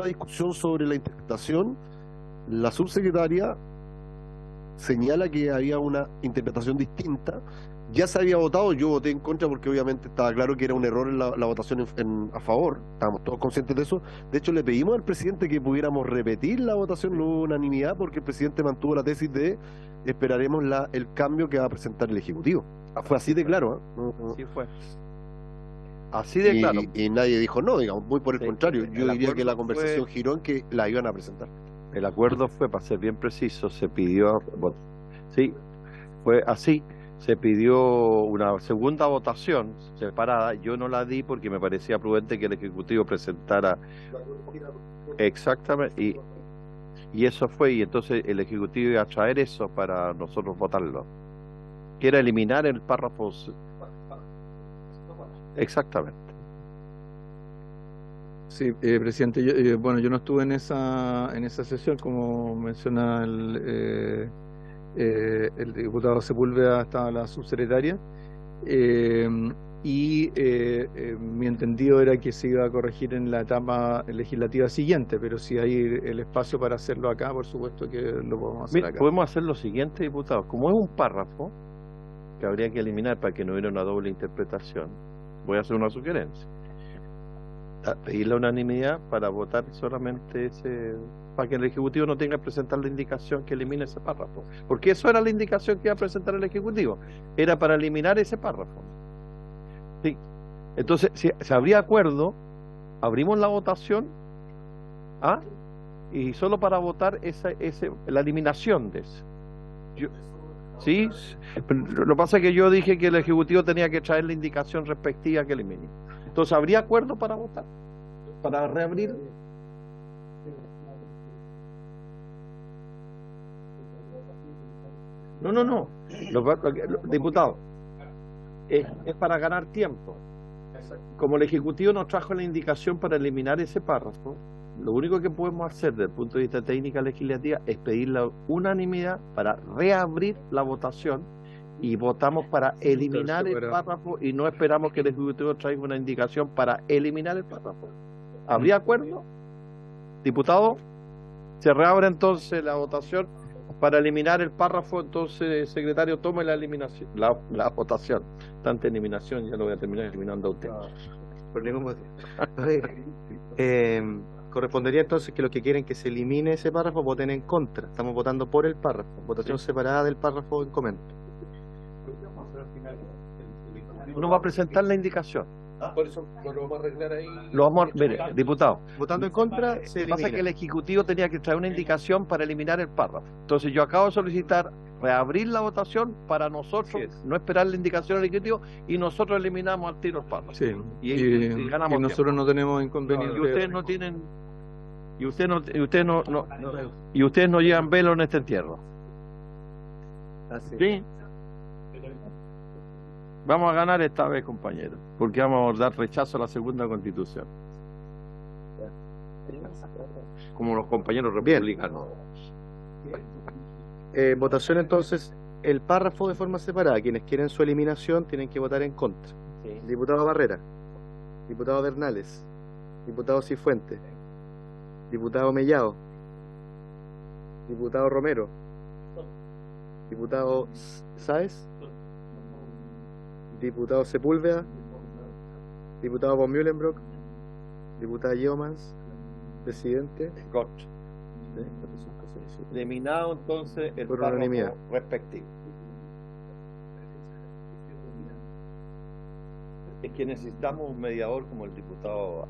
[SPEAKER 9] discusión sobre la interpretación. La subsecretaria señala que había una interpretación distinta. Ya se había votado, yo voté en contra porque obviamente estaba claro que era un error en la votación a favor, estábamos todos conscientes de eso. De hecho, le pedimos al presidente que pudiéramos repetir la votación, no hubo unanimidad porque el presidente mantuvo la tesis de esperaremos el cambio que va a presentar el Ejecutivo. Fue así de claro, ¿eh?
[SPEAKER 1] Así fue. Así de claro.
[SPEAKER 9] Y nadie dijo no, digamos, muy por el
[SPEAKER 1] Sí,
[SPEAKER 9] contrario. Yo diría que la
[SPEAKER 1] acuerdo
[SPEAKER 9] conversación giró en que la iban a presentar.
[SPEAKER 1] El acuerdo fue, para ser bien preciso, se pidió, sí, fue así, se pidió una segunda votación separada. Yo no la di porque me parecía prudente que el Ejecutivo presentara exactamente, y eso fue, y entonces el Ejecutivo iba a traer eso para nosotros votarlo, que era eliminar el párrafo. Exactamente.
[SPEAKER 2] Sí, presidente, yo no estuve en esa sesión, como menciona el diputado Sepúlveda, estaba la subsecretaria, mi entendido era que se iba a corregir en la etapa legislativa siguiente, pero si hay el espacio para hacerlo acá, por supuesto que lo podemos hacer
[SPEAKER 1] Mira,
[SPEAKER 2] acá.
[SPEAKER 1] podemos hacer lo siguiente, diputado, como es un párrafo que habría que eliminar para que no hubiera una doble interpretación, voy a hacer una sugerencia. Pedir la unanimidad para votar solamente para que el Ejecutivo no tenga que presentar la indicación que elimine ese párrafo, porque eso era la indicación que iba a presentar el Ejecutivo, era para eliminar ese párrafo. Sí. Entonces, si habría acuerdo, abrimos la votación, y solo para votar la eliminación de ese. Sí, lo que pasa es que yo dije que el Ejecutivo tenía que traer la indicación respectiva que elimine. Entonces, ¿habría acuerdo para votar? ¿Para reabrir? No. Diputado, es para ganar tiempo. Como el Ejecutivo nos trajo la indicación para eliminar ese párrafo, lo único que podemos hacer desde el punto de vista técnica legislativa es pedir la unanimidad para reabrir la votación y votamos para eliminar el párrafo y no esperamos que el Ejecutivo traiga una indicación para eliminar el párrafo. ¿Habría acuerdo? Diputado, se reabre entonces la votación para eliminar el párrafo. Entonces, secretario, tome la eliminación, la votación. Tanta eliminación, ya lo voy a terminar eliminando a usted.
[SPEAKER 5] Por ningún motivo. Correspondería entonces que los que quieren que se elimine ese párrafo voten en contra. Estamos votando por el párrafo, votación separada del párrafo en comento.
[SPEAKER 1] Uno va a presentar la indicación.
[SPEAKER 8] Por eso lo vamos a arreglar ahí.
[SPEAKER 1] Mire, diputado.
[SPEAKER 5] Votando en contra, se elimina.
[SPEAKER 1] Pasa que el Ejecutivo tenía que traer una indicación para eliminar el párrafo. Entonces yo acabo de solicitar reabrir la votación para nosotros, no esperar la indicación del Ejecutivo, y nosotros eliminamos al tiro el párrafo.
[SPEAKER 2] Sí,
[SPEAKER 1] y ganamos
[SPEAKER 2] y nosotros
[SPEAKER 1] tiempo.
[SPEAKER 2] no tenemos inconveniente.
[SPEAKER 1] Y ustedes no tienen, y ustedes no llevan velo en este entierro. ¿Sí? Vamos a ganar esta vez, compañeros, porque vamos a dar rechazo a la segunda Constitución, como los compañeros republicanos.
[SPEAKER 5] Votación entonces, el párrafo de forma separada. Quienes quieren su eliminación tienen que votar en contra.
[SPEAKER 1] Sí.
[SPEAKER 5] Diputado Barrera, diputado Bernales, diputado Cifuentes, diputado Mellado, diputado Romero, diputado Sáez, diputado Sepúlveda, diputado von Mühlenbrock, diputada Yeomans, presidente.
[SPEAKER 1] Eliminado entonces el
[SPEAKER 5] por
[SPEAKER 1] párrafo
[SPEAKER 5] unanimidad
[SPEAKER 1] respectivo. Es que necesitamos un mediador como el diputado.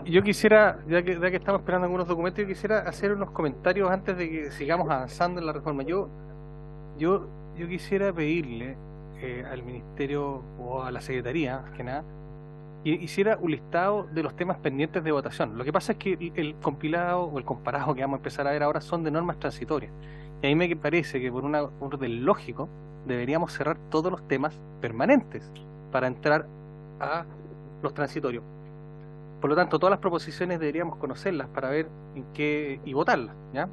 [SPEAKER 8] Yo quisiera, ya que estamos esperando algunos documentos, yo quisiera hacer unos comentarios antes de que sigamos avanzando en la reforma. Yo quisiera pedirle al Ministerio o a la Secretaría, más que nada, y hiciera un listado de los temas pendientes de votación. Lo que pasa es que el compilado o el comparado que vamos a empezar a ver ahora son de normas transitorias. Y a mí me parece que por un orden lógico deberíamos cerrar todos los temas permanentes para entrar a los transitorios. Por lo tanto, todas las proposiciones deberíamos conocerlas para ver en qué y votarlas, ¿ya?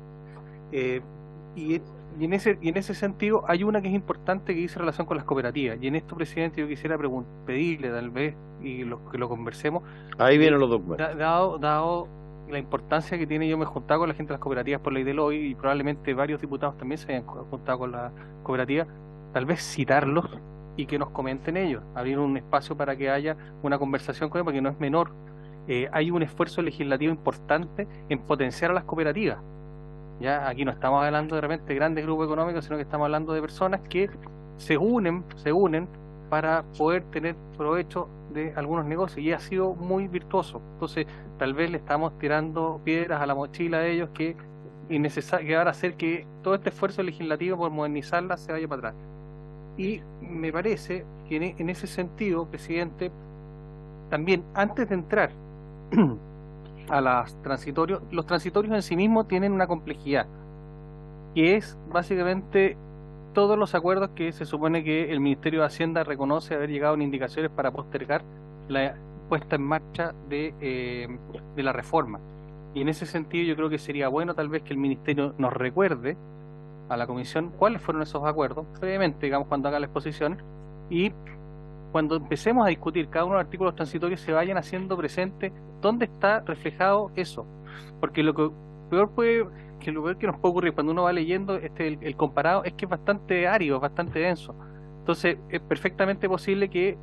[SPEAKER 8] Y en ese sentido hay una que es importante que dice relación con las cooperativas, y en esto, presidente, yo quisiera pedirle tal vez y que lo conversemos.
[SPEAKER 1] Ahí vienen los documentos.
[SPEAKER 8] Dado la importancia que tiene, yo me he juntado con la gente de las cooperativas por ley de lobby, y probablemente varios diputados también se hayan juntado con la cooperativa, tal vez citarlos y que nos comenten ellos, abrir un espacio para que haya una conversación con ellos, porque no es menor. Hay un esfuerzo legislativo importante en potenciar a las cooperativas. Ya aquí no estamos hablando de repente de grandes grupos económicos, sino que estamos hablando de personas que se unen para poder tener provecho de algunos negocios, y ha sido muy virtuoso. Entonces, tal vez le estamos tirando piedras a la mochila de ellos que van a hacer que todo este esfuerzo legislativo por modernizarla se vaya para atrás. Y me parece que en ese sentido, presidente, también antes de entrar a los transitorios en sí mismos tienen una complejidad, que es básicamente todos los acuerdos que se supone que el Ministerio de Hacienda reconoce haber llegado en indicaciones para postergar la puesta en marcha de la reforma. Y en ese sentido yo creo que sería bueno tal vez que el Ministerio nos recuerde a la Comisión cuáles fueron esos acuerdos, previamente, digamos, cuando haga la exposición, y cuando empecemos a discutir cada uno de los artículos transitorios se vayan haciendo presente dónde está reflejado eso. Porque lo peor que nos puede ocurrir cuando uno va leyendo el comparado es que es bastante árido, bastante denso. Entonces es perfectamente posible que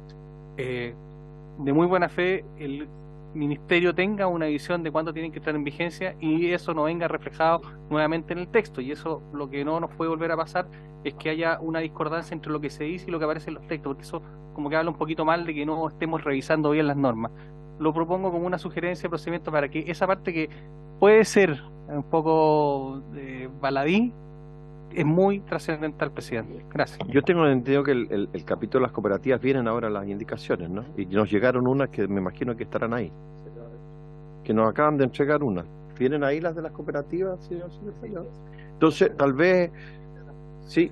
[SPEAKER 8] de muy buena fe el Ministerio tenga una visión de cuándo tienen que estar en vigencia y eso no venga reflejado nuevamente en el texto, y eso lo que no nos puede volver a pasar es que haya una discordancia entre lo que se dice y lo que aparece en los textos, porque eso como que habla un poquito mal de que no estemos revisando bien las normas. Lo propongo como una sugerencia de procedimiento para que esa parte que puede ser un poco baladí es muy trascendental, presidente. Gracias.
[SPEAKER 1] Yo tengo entendido que el capítulo de las cooperativas vienen ahora las indicaciones, ¿no? Y nos llegaron unas que me imagino que estarán ahí. Que nos acaban de entregar unas. ¿Vienen ahí las de las cooperativas, señor secretario? Entonces, tal vez, sí.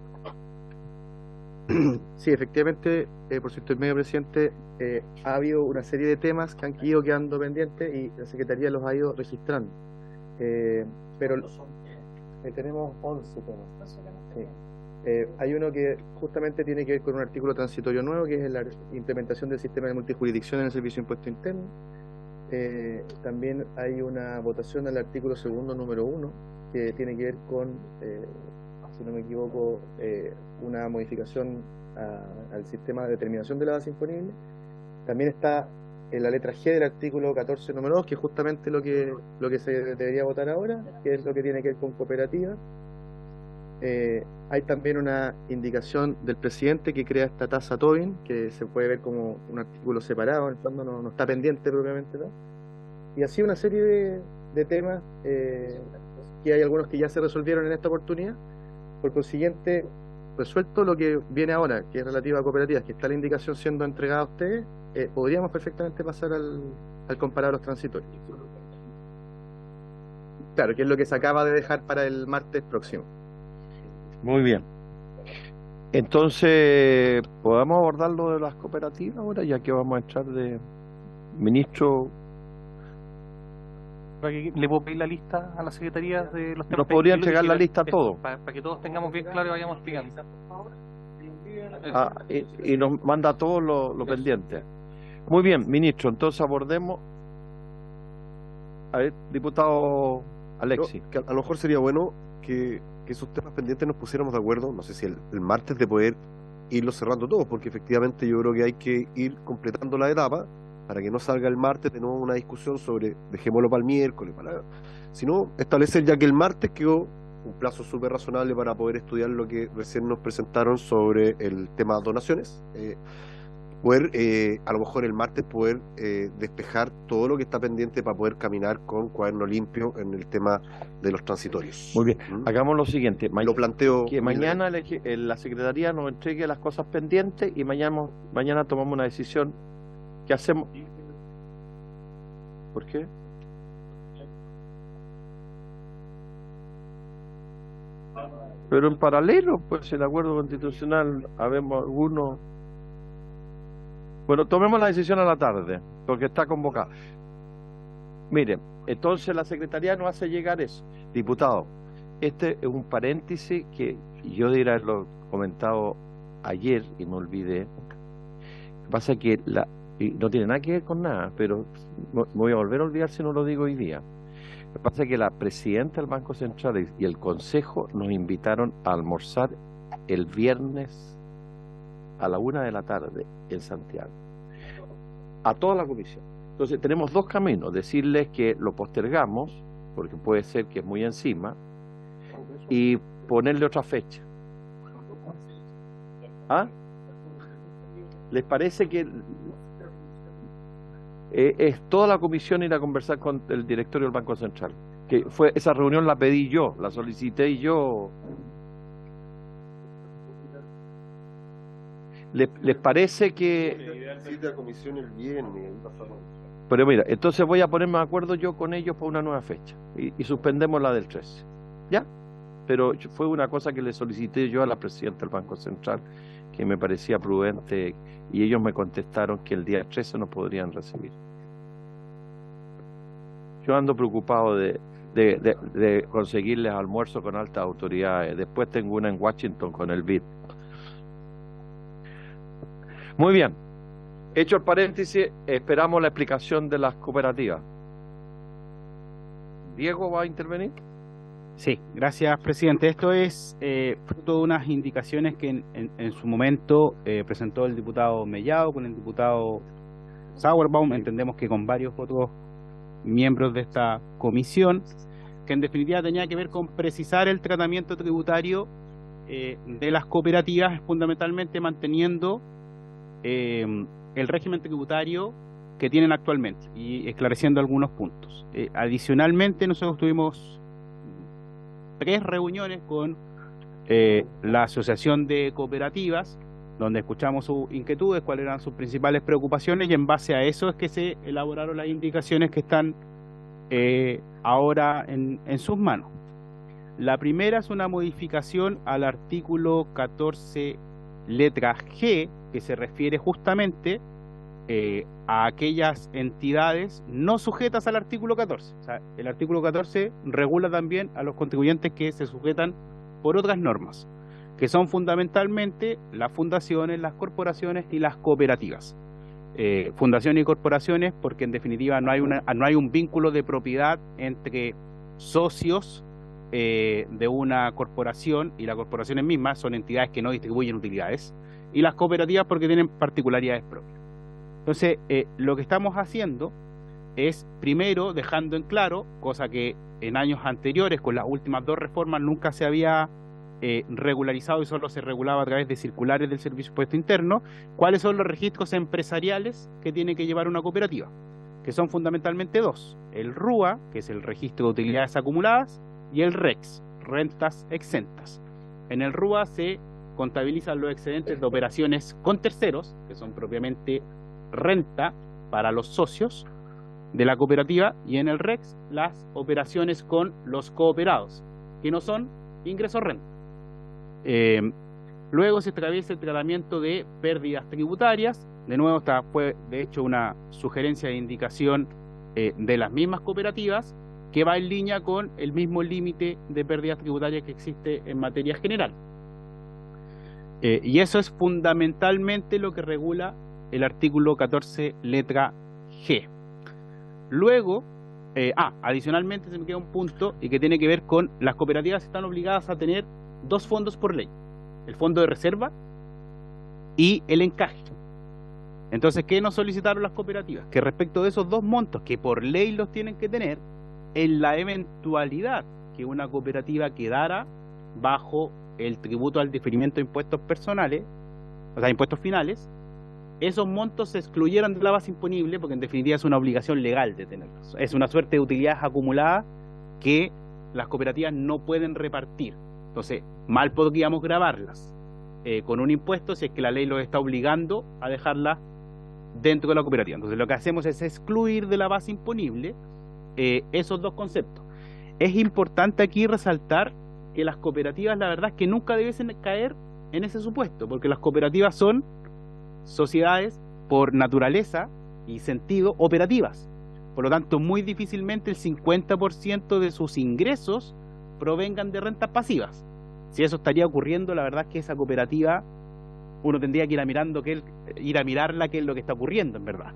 [SPEAKER 5] Sí, efectivamente, por su intermedio, presidente, ha habido una serie de temas que han ido quedando pendientes y la Secretaría los ha ido registrando. Pero tenemos 11 temas. Sí. Hay uno que justamente tiene que ver con un artículo transitorio nuevo, que es la implementación del sistema de multijurisdicción en el Servicio de Impuesto Interno. También hay una votación al artículo segundo número 1, que tiene que ver con, si no me equivoco, una modificación al sistema de determinación de la base imponible. También está en la letra G del artículo 14 número 2, que es justamente lo que se debería votar ahora, que es lo que tiene que ver con cooperativas. Hay también una indicación del presidente que crea esta tasa Tobin, que se puede ver como un artículo separado, en el fondo no está pendiente propiamente, ¿no? Y así una serie de temas, que hay algunos que ya se resolvieron en esta oportunidad. Por consiguiente, resuelto lo que viene ahora, que es relativo a cooperativas, que está la indicación siendo entregada a ustedes, podríamos perfectamente pasar al comparar los transitorios. Claro, que es lo que se acaba de dejar para el martes próximo.
[SPEAKER 1] Muy bien. Entonces, ¿podemos abordar lo de las cooperativas ahora, ya que vamos a echar de ministro?
[SPEAKER 8] ¿Le puedo pedir la lista a la Secretaría de los temas?
[SPEAKER 1] ¿Nos podría entregar la lista a todos?
[SPEAKER 8] Para que todos tengamos bien claro y vayamos explicando.
[SPEAKER 1] Y nos manda todos los pendientes. Muy bien, ministro, entonces abordemos. A ver, diputado Alexis.
[SPEAKER 9] Que a lo mejor sería bueno que esos temas pendientes nos pusiéramos de acuerdo, no sé si el martes, de poder irlos cerrando todos, porque efectivamente yo creo que hay que ir completando la etapa para que no salga el martes de nuevo una discusión sobre dejémoslo para el miércoles, sino establecer ya que el martes quedó un plazo súper razonable para poder estudiar lo que recién nos presentaron sobre el tema de donaciones, poder a lo mejor el martes poder despejar todo lo que está pendiente para poder caminar con cuaderno limpio en el tema de los transitorios.
[SPEAKER 1] Muy bien, hagamos lo siguiente.
[SPEAKER 9] Lo planteo
[SPEAKER 1] que mañana la Secretaría nos entregue las cosas pendientes y mañana tomamos una decisión. ¿Qué hacemos? ¿Por qué? Pero en paralelo, pues el acuerdo constitucional, habemos algunos. Bueno, tomemos la decisión a la tarde, porque está convocada. Miren, entonces la Secretaría nos hace llegar eso. Diputado, este es un paréntesis que yo debería haberlo comentado ayer y me olvidé. Lo que pasa es que y no tiene nada que ver con nada, pero me voy a volver a olvidar si no lo digo hoy día. Lo que pasa es que la presidenta del Banco Central y el Consejo nos invitaron a almorzar el viernes a la 1 de la tarde en Santiago, a toda la comisión. Entonces tenemos dos caminos: decirles que lo postergamos, porque puede ser que es muy encima, y ponerle otra fecha. ¿Ah? ¿Les parece que es toda la comisión ir a conversar con el directorio del Banco Central? Que fue esa reunión, la pedí yo, la solicité yo. ¿Les parece que...?
[SPEAKER 9] Sí, la comisión el viernes.
[SPEAKER 1] Pero mira, entonces voy a ponerme de acuerdo yo con ellos para una nueva fecha y suspendemos la del 13. ¿Ya? Pero fue una cosa que le solicité yo a la presidenta del Banco Central, que me parecía prudente, y ellos me contestaron que el día 13 nos podrían recibir. Yo ando preocupado de conseguirles almuerzo con altas autoridades. Después tengo una en Washington con el BID. Muy bien. Hecho el paréntesis, esperamos la explicación de las cooperativas. ¿Diego va a intervenir?
[SPEAKER 3] Sí, gracias, presidente. Esto es fruto de unas indicaciones que en su momento presentó el diputado Mellado con el diputado Sauerbaum, entendemos que con varios otros miembros de esta comisión, que en definitiva tenía que ver con precisar el tratamiento tributario de las cooperativas, fundamentalmente manteniendo el régimen tributario que tienen actualmente y esclareciendo algunos puntos. Adicionalmente, nosotros tuvimos 3 reuniones con la Asociación de Cooperativas, donde escuchamos sus inquietudes, cuáles eran sus principales preocupaciones, y en base a eso es que se elaboraron las indicaciones que están ahora en sus manos. La primera es una modificación al artículo 14, letra G, que se refiere justamente a aquellas entidades no sujetas al artículo 14. O sea, el artículo 14 regula también a los contribuyentes que se sujetan por otras normas, que son fundamentalmente las fundaciones, las corporaciones y las cooperativas. Fundaciones y corporaciones porque en definitiva no hay un vínculo de propiedad entre socios de una corporación, y las corporaciones mismas son entidades que no distribuyen utilidades, y las cooperativas porque tienen particularidades propias. Entonces, lo que estamos haciendo es, primero, dejando en claro, cosa que en años anteriores, con las últimas 2 reformas, nunca se había regularizado y solo se regulaba a través de circulares del Servicio de Impuesto Interno, cuáles son los registros empresariales que tiene que llevar una cooperativa, que son fundamentalmente 2. El RUA, que es el registro de utilidades acumuladas, y el REX, rentas exentas. En el RUA se contabilizan los excedentes de operaciones con terceros, que son propiamente renta para los socios de la cooperativa, y en el REX las operaciones con los cooperados, que no son ingresos renta. Luego se establece el tratamiento de pérdidas tributarias. De nuevo, esta fue de hecho una sugerencia de indicación de las mismas cooperativas, que va en línea con el mismo límite de pérdidas tributarias que existe en materia general. Y eso es fundamentalmente lo que regula el artículo 14, letra G. Luego, adicionalmente se me queda un punto y que tiene que ver con las cooperativas están obligadas a tener 2 fondos por ley: el fondo de reserva y el encaje. Entonces, ¿qué nos solicitaron las cooperativas? Que respecto de esos 2 montos, que por ley los tienen que tener, en la eventualidad que una cooperativa quedara bajo el tributo al diferimiento de impuestos personales, o sea, impuestos finales, esos montos se excluyeran de la base imponible, porque en definitiva es una obligación legal de tenerlos. Es una suerte de utilidades acumuladas que las cooperativas no pueden repartir. Entonces, mal podríamos gravarlas con un impuesto si es que la ley los está obligando a dejarlas dentro de la cooperativa. Entonces lo que hacemos es excluir de la base imponible esos dos conceptos. Es importante aquí resaltar que las cooperativas, la verdad es que nunca debiesen caer en ese supuesto, porque las cooperativas son sociedades por naturaleza y sentido operativas. Por lo tanto, muy difícilmente el 50% de sus ingresos provengan de rentas pasivas. Si eso estaría ocurriendo, la verdad es que esa cooperativa uno tendría que ir a mirarla qué es lo que está ocurriendo, en verdad.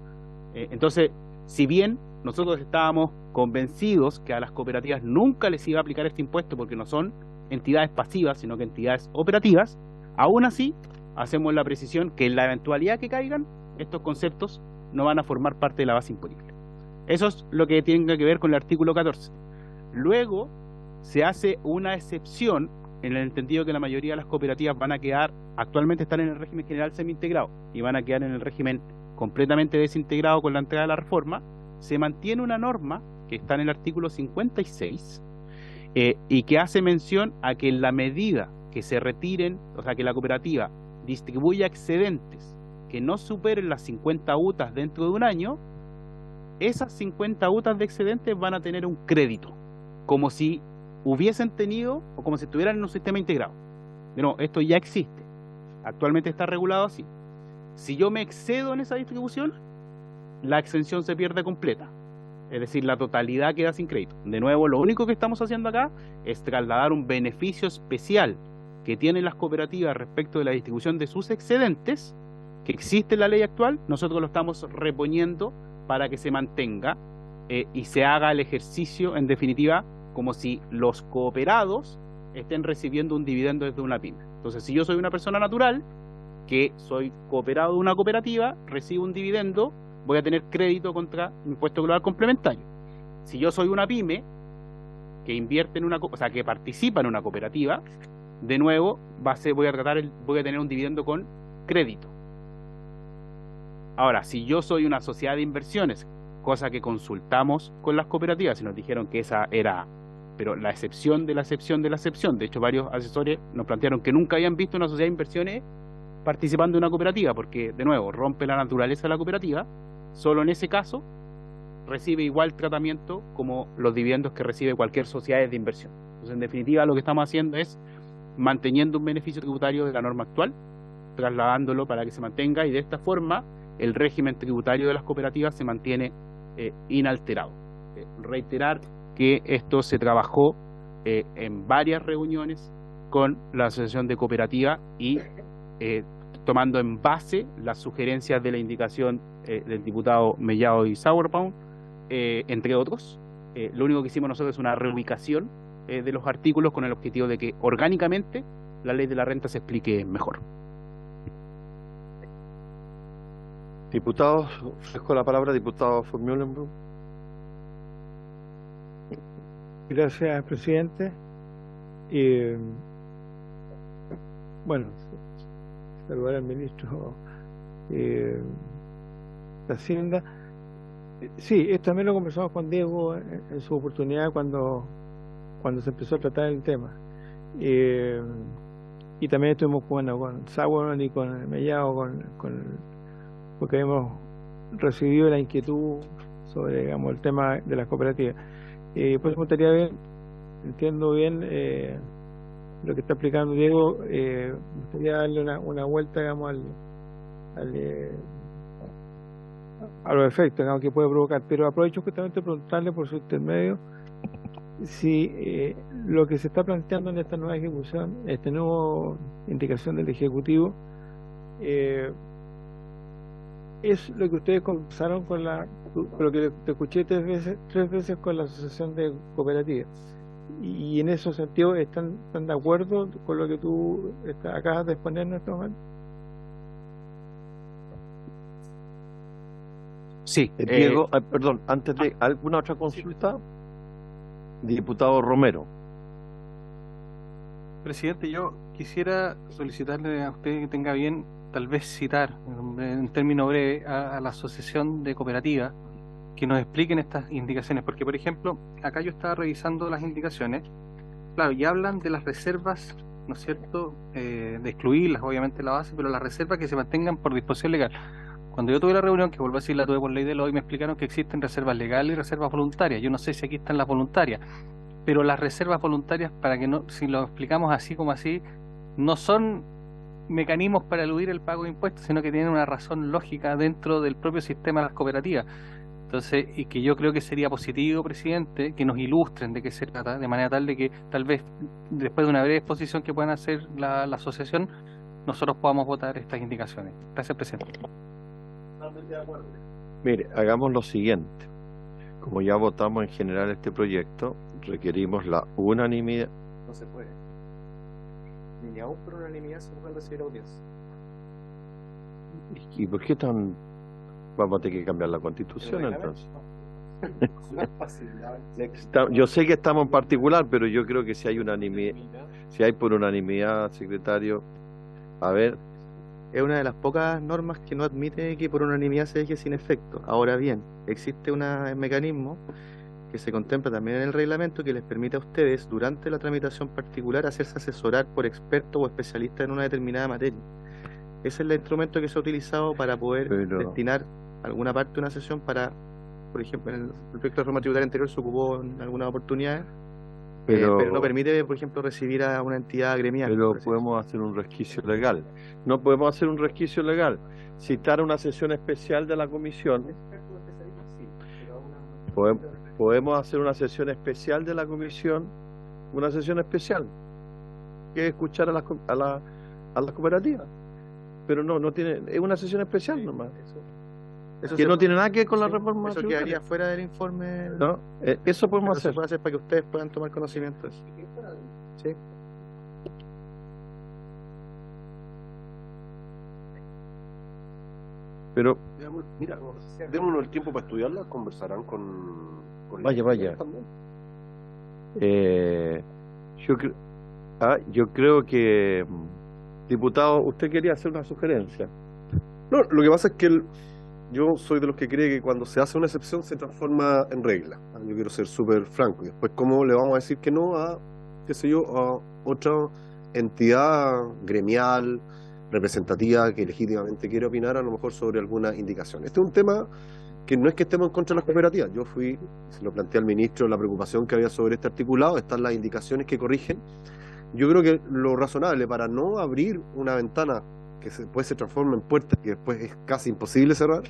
[SPEAKER 3] Entonces, si bien nosotros estábamos convencidos que a las cooperativas nunca les iba a aplicar este impuesto porque no son entidades pasivas, sino que entidades operativas, aún así hacemos la precisión que en la eventualidad que caigan, estos conceptos no van a formar parte de la base imponible. Eso es lo que tiene que ver con el artículo 14. Luego se hace una excepción en el entendido que la mayoría de las cooperativas van a quedar, actualmente están en el régimen general semi-integrado y van a quedar en el régimen completamente desintegrado con la entrada de la reforma. Se mantiene una norma que está en el artículo 56 y que hace mención a que en la medida que se retiren, o sea, que la cooperativa distribuya excedentes que no superen las 50 UTAs dentro de un año, esas 50 UTAs de excedentes van a tener un crédito, como si hubiesen tenido o como si estuvieran en un sistema integrado. No, esto ya existe, actualmente está regulado así. Si yo me excedo en esa distribución, la exención se pierde completa, es decir, la totalidad queda sin crédito. De nuevo, lo único que estamos haciendo acá es trasladar un beneficio especial que tienen las cooperativas respecto de la distribución de sus excedentes, que existe en la ley actual, nosotros lo estamos reponiendo para que se mantenga y se haga el ejercicio, en definitiva, como si los cooperados estén recibiendo un dividendo desde una pyme. Entonces, si yo soy una persona natural, que soy cooperado de una cooperativa, recibo un dividendo, voy a tener crédito contra impuesto global complementario. Si yo soy una pyme que invierte en que participa en una cooperativa, de nuevo voy a tener un dividendo con crédito. Ahora, si yo soy una sociedad de inversiones, cosa que consultamos con las cooperativas y nos dijeron que esa era, pero la excepción de la excepción de la excepción. De hecho, varios asesores nos plantearon que nunca habían visto una sociedad de inversiones participando en una cooperativa, porque, de nuevo, rompe la naturaleza de la cooperativa. Solo en ese caso recibe igual tratamiento como los dividendos que recibe cualquier sociedad de inversión. Entonces, en definitiva, lo que estamos haciendo es manteniendo un beneficio tributario de la norma actual, trasladándolo para que se mantenga, y de esta forma el régimen tributario de las cooperativas se mantiene inalterado. Reiterar que esto se trabajó en varias reuniones con la Asociación de Cooperativas y tomando en base las sugerencias de la indicación del diputado Mellado y Sauerbaum, entre otros. Lo único que hicimos nosotros es una reubicación de los artículos con el objetivo de que orgánicamente la ley de la renta se explique mejor.
[SPEAKER 1] Diputados, ofrezco la palabra, diputado von Mühlenbrock.
[SPEAKER 2] Gracias, presidente. Bueno, saludar al ministro de Hacienda. Sí, esto también lo conversamos con Diego en su oportunidad cuando se empezó a tratar el tema. Y también estuvimos con Sauer y con Mellado, porque hemos recibido la inquietud sobre, digamos, el tema de las cooperativas. Pues me gustaría ver, entiendo bien lo que está explicando Diego, me gustaría darle una vuelta, digamos, a los efectos, digamos, que puede provocar, pero aprovecho justamente para preguntarle por su intermedio si lo que se está planteando en esta nueva ejecución, esta nueva indicación del Ejecutivo, es lo que ustedes conversaron con lo que te escuché tres veces con la Asociación de Cooperativas, y en ese sentido están de acuerdo con lo que tú acabas de exponer en este momento.
[SPEAKER 3] Sí,
[SPEAKER 1] Diego, perdón, antes de alguna otra consulta, diputado Romero.
[SPEAKER 8] Presidente, yo quisiera solicitarle a usted que tenga bien tal vez citar en términos breves a la Asociación de Cooperativas que nos expliquen estas indicaciones, porque por ejemplo, acá yo estaba revisando las indicaciones, claro, y hablan de las reservas, ¿no es cierto?, de excluirlas obviamente la base, pero las reservas que se mantengan por disposición legal. Cuando yo tuve la reunión, que vuelvo a decir, la tuve por ley de hoy, me explicaron que existen reservas legales y reservas voluntarias. Yo no sé si aquí están las voluntarias, pero las reservas voluntarias, para que no, si lo explicamos así como así, no son mecanismos para eludir el pago de impuestos, sino que tienen una razón lógica dentro del propio sistema de las cooperativas. Entonces, y que yo creo que sería positivo, presidente, que nos ilustren de qué se trata, de manera tal de que tal vez después de una breve exposición que puedan hacer la asociación, nosotros podamos votar estas indicaciones. Gracias, presidente.
[SPEAKER 1] Mire, hagamos lo siguiente. Como ya votamos en general este proyecto, requerimos la unanimidad.
[SPEAKER 5] No se puede. Ni aún por unanimidad se puede recibir audiencia.
[SPEAKER 1] ¿Y por qué tan vamos a tener que cambiar la constitución entonces? Yo sé que estamos en particular, pero yo creo que si hay unanimidad, si hay por unanimidad, secretario, a ver.
[SPEAKER 5] Es una de las pocas normas que no admite que por unanimidad se deje sin efecto. Ahora bien, existe un mecanismo que se contempla también en el reglamento que les permite a ustedes, durante la tramitación particular, hacerse asesorar por expertos o especialistas en una determinada materia. Ese es el instrumento que se ha utilizado para poder destinar alguna parte de una sesión para, por ejemplo, en el proyecto de reforma tributaria anterior se ocupó en algunas oportunidades, pero no permite, por ejemplo, recibir a una entidad gremial.
[SPEAKER 1] Pero podemos hacer un resquicio legal. No podemos hacer un resquicio legal. Citar una sesión especial de la comisión. Podemos hacer una sesión especial de la comisión, una sesión especial, que es escuchar a las cooperativas. Pero no tiene, es una sesión especial nomás. Eso que no tiene nada que ver con la reforma
[SPEAKER 5] tributaria. Eso quedaría fuera del informe.
[SPEAKER 1] No, eso podemos hacer.
[SPEAKER 5] Se puede hacer para que ustedes puedan tomar conocimiento de eso. Sí.
[SPEAKER 1] Pero
[SPEAKER 9] mira, démonos el tiempo para estudiarla, conversarán con
[SPEAKER 1] vaya. Yo creo que, diputado, usted quería hacer una sugerencia.
[SPEAKER 9] No, lo que pasa es que yo soy de los que cree que cuando se hace una excepción se transforma en regla. Yo quiero ser súper franco. Y después, ¿cómo le vamos a decir que no a, qué sé yo, a otra entidad gremial, representativa, que legítimamente quiere opinar a lo mejor sobre alguna indicación? Este es un tema que no es que estemos en contra de las cooperativas. Yo se lo planteé al ministro, la preocupación que había sobre este articulado, están las indicaciones que corrigen. Yo creo que lo razonable para no abrir una ventana que después se transforma en puerta y después es casi imposible cerrar,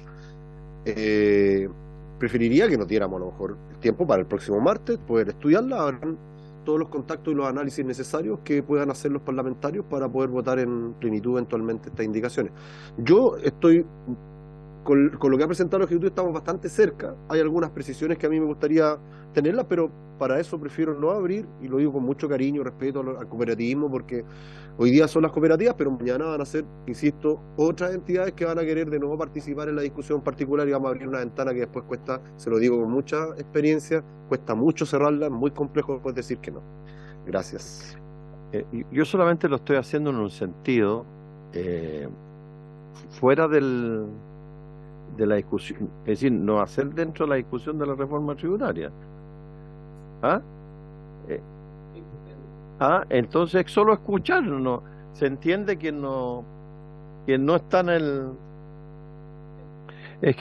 [SPEAKER 9] preferiría que nos diéramos a lo mejor el tiempo para el próximo martes, poder estudiarla, habrán todos los contactos y los análisis necesarios que puedan hacer los parlamentarios para poder votar en plenitud eventualmente estas indicaciones. Yo estoy, con lo que ha presentado el Ejecutivo estamos bastante cerca, hay algunas precisiones que a mí me gustaría tenerlas, pero para eso prefiero no abrir, y lo digo con mucho cariño y respeto al cooperativismo, porque hoy día son las cooperativas, pero mañana van a ser, insisto, otras entidades que van a querer de nuevo participar en la discusión particular y vamos a abrir una ventana que después cuesta, se lo digo con mucha experiencia, cuesta mucho cerrarla, es muy complejo después decir que no. Gracias.
[SPEAKER 1] Yo solamente lo estoy haciendo en un sentido fuera de la discusión, es decir, no hacer dentro de la discusión de la reforma tributaria. Entonces solo escuchar, no se entiende que no está en el. Es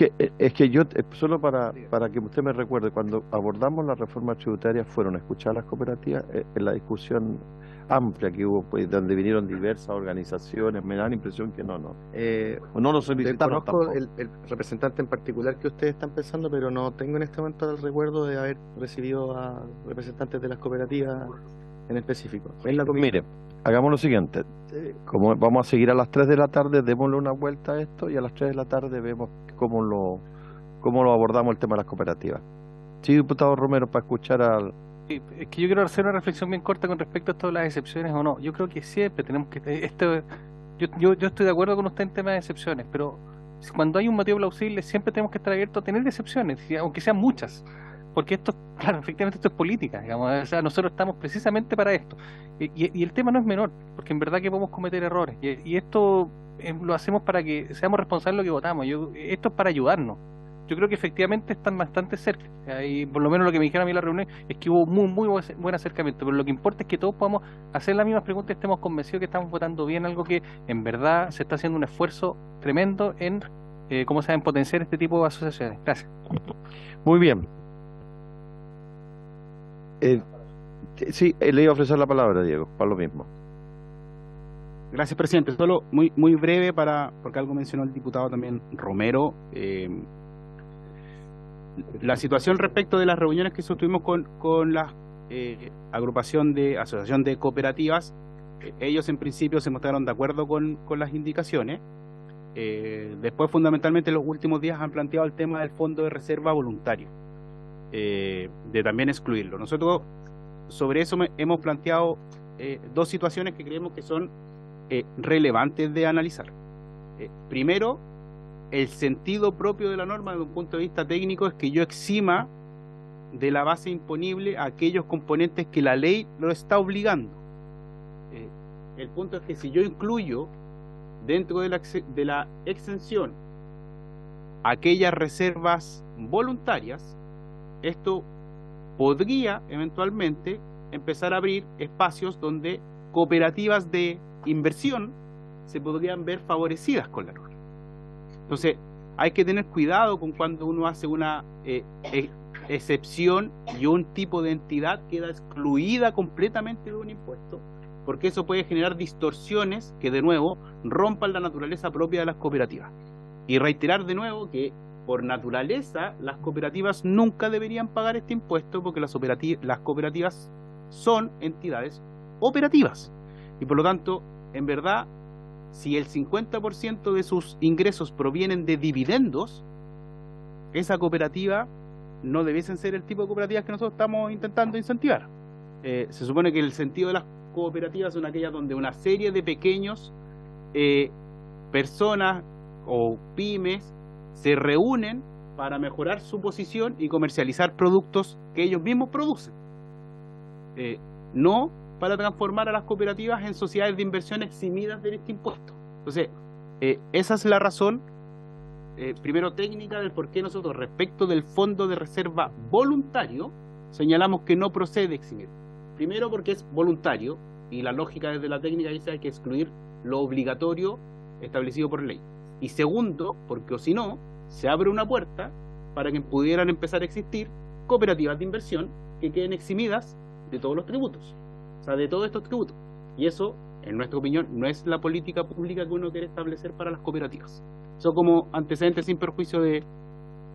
[SPEAKER 1] que yo, solo para que usted me recuerde, cuando abordamos la reforma tributaria fueron a escuchar a las cooperativas en la discusión amplia que hubo, pues, donde vinieron diversas organizaciones. Me da la impresión que no lo solicitaron.
[SPEAKER 5] Conozco el representante en particular que ustedes están pensando, pero no tengo en este momento el recuerdo de haber recibido a representantes de las cooperativas en específico.
[SPEAKER 1] Mire, hagamos lo siguiente, como vamos a seguir a las 3 de la tarde, démosle una vuelta a esto y a las 3 de la tarde vemos cómo lo abordamos el tema de las cooperativas. Sí, diputado Romero, para escuchar al.
[SPEAKER 8] Sí, es que yo quiero hacer una reflexión bien corta con respecto a esto de las excepciones o no. Yo creo que siempre tenemos que... Yo estoy de acuerdo con usted en temas de excepciones, pero cuando hay un motivo plausible siempre tenemos que estar abiertos a tener excepciones, aunque sean muchas. Porque esto, claro, efectivamente esto es política, digamos, o sea, nosotros estamos precisamente para esto. Y el tema no es menor, porque en verdad que podemos cometer errores. Y esto lo hacemos para que seamos responsables de lo que votamos. Esto es para ayudarnos. Yo creo que efectivamente están bastante cerca. Y por lo menos lo que me dijeron a mí en la reunión es que hubo muy buen acercamiento. Pero lo que importa es que todos podamos hacer las mismas preguntas y estemos convencidos que estamos votando bien algo que en verdad se está haciendo un esfuerzo tremendo en cómo se deben potenciar este tipo de asociaciones. Gracias.
[SPEAKER 1] Muy bien. Sí, le iba a ofrecer la palabra, Diego, para lo mismo.
[SPEAKER 3] Gracias, presidente. Solo muy breve porque algo mencionó el diputado también Romero. La situación respecto de las reuniones que sostuvimos con la asociación de cooperativas, ellos en principio se mostraron de acuerdo con las indicaciones. Después, fundamentalmente, en los últimos días han planteado el tema del fondo de reserva voluntario, de también excluirlo. Nosotros sobre eso hemos planteado dos situaciones que creemos que son relevantes de analizar. Primero, el sentido propio de la norma desde un punto de vista técnico es que yo exima de la base imponible a aquellos componentes que la ley lo está obligando. El punto es que si yo incluyo dentro de la exención aquellas reservas voluntarias, esto podría eventualmente empezar a abrir espacios donde cooperativas de inversión se podrían ver favorecidas con la norma. Entonces, hay que tener cuidado con cuando uno hace una excepción y un tipo de entidad queda excluida completamente de un impuesto, porque eso puede generar distorsiones que, de nuevo, rompan la naturaleza propia de las cooperativas. Y reiterar de nuevo que, por naturaleza, las cooperativas nunca deberían pagar este impuesto porque las cooperativas son entidades operativas. Y por lo tanto, en verdad, si el 50% de sus ingresos provienen de dividendos, esa cooperativa no debiesen ser el tipo de cooperativas que nosotros estamos intentando incentivar. Se supone que el sentido de las cooperativas son aquellas donde una serie de pequeños personas o pymes se reúnen para mejorar su posición y comercializar productos que ellos mismos producen. No para transformar a las cooperativas en sociedades de inversión eximidas de este impuesto. Entonces, esa es la razón, primero técnica, del por qué nosotros, respecto del fondo de reserva voluntario, señalamos que no procede eximir. Primero porque es voluntario, y la lógica desde la técnica dice que hay que excluir lo obligatorio establecido por ley. Y segundo, porque o si no, se abre una puerta para que pudieran empezar a existir cooperativas de inversión que queden eximidas de todos los tributos, o sea, de todos estos tributos. Y eso, en nuestra opinión, no es la política pública que uno quiere establecer para las cooperativas. Eso como antecedente, sin perjuicio de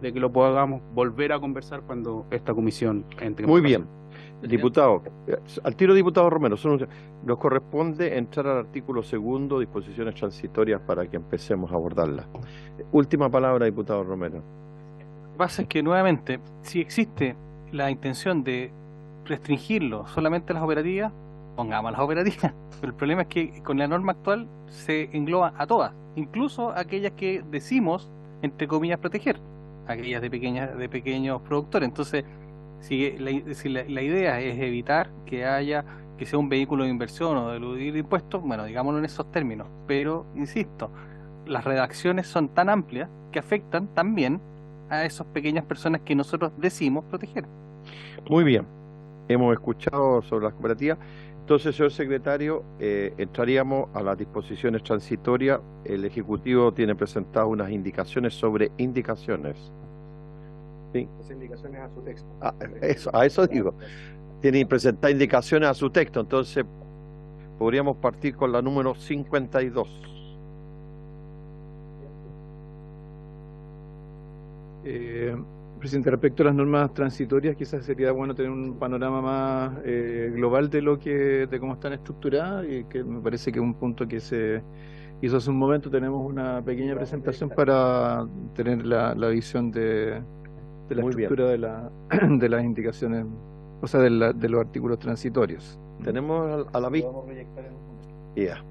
[SPEAKER 3] que lo podamos volver a conversar cuando esta comisión entre.
[SPEAKER 1] Muy bien. Diputado, al tiro, diputado Romero, nos corresponde entrar al artículo 2, disposiciones transitorias, para que empecemos a abordarlas. Última palabra, diputado Romero.
[SPEAKER 8] Lo que pasa es que, nuevamente, si existe la intención de restringirlo solamente a las operativas, pongamos a las operativas. Pero el problema es que con la norma actual se engloba a todas, incluso aquellas que decimos, entre comillas, proteger, aquellas de pequeños productores. Entonces, si la idea es evitar que sea un vehículo de inversión o de eludir impuestos, bueno, digámoslo en esos términos. Pero, insisto, las redacciones son tan amplias que afectan también a esas pequeñas personas que nosotros decimos proteger.
[SPEAKER 1] Muy bien. Hemos escuchado sobre las cooperativas. Entonces, señor secretario, entraríamos a las disposiciones transitorias. El Ejecutivo tiene presentadas unas indicaciones sobre indicaciones. ¿Sí?
[SPEAKER 5] Las indicaciones a su texto.
[SPEAKER 1] A eso digo. Tiene presentadas indicaciones a su texto. Entonces, podríamos partir con la número 52.
[SPEAKER 2] Presidente, respecto a las normas transitorias, quizás sería bueno tener un panorama más global de cómo están estructuradas, y que me parece que es un punto que se hizo hace un momento. Tenemos una pequeña presentación para tener la visión de la
[SPEAKER 1] Muy
[SPEAKER 2] estructura de las indicaciones, o sea, de los artículos transitorios.
[SPEAKER 1] Tenemos a la vista. Ya.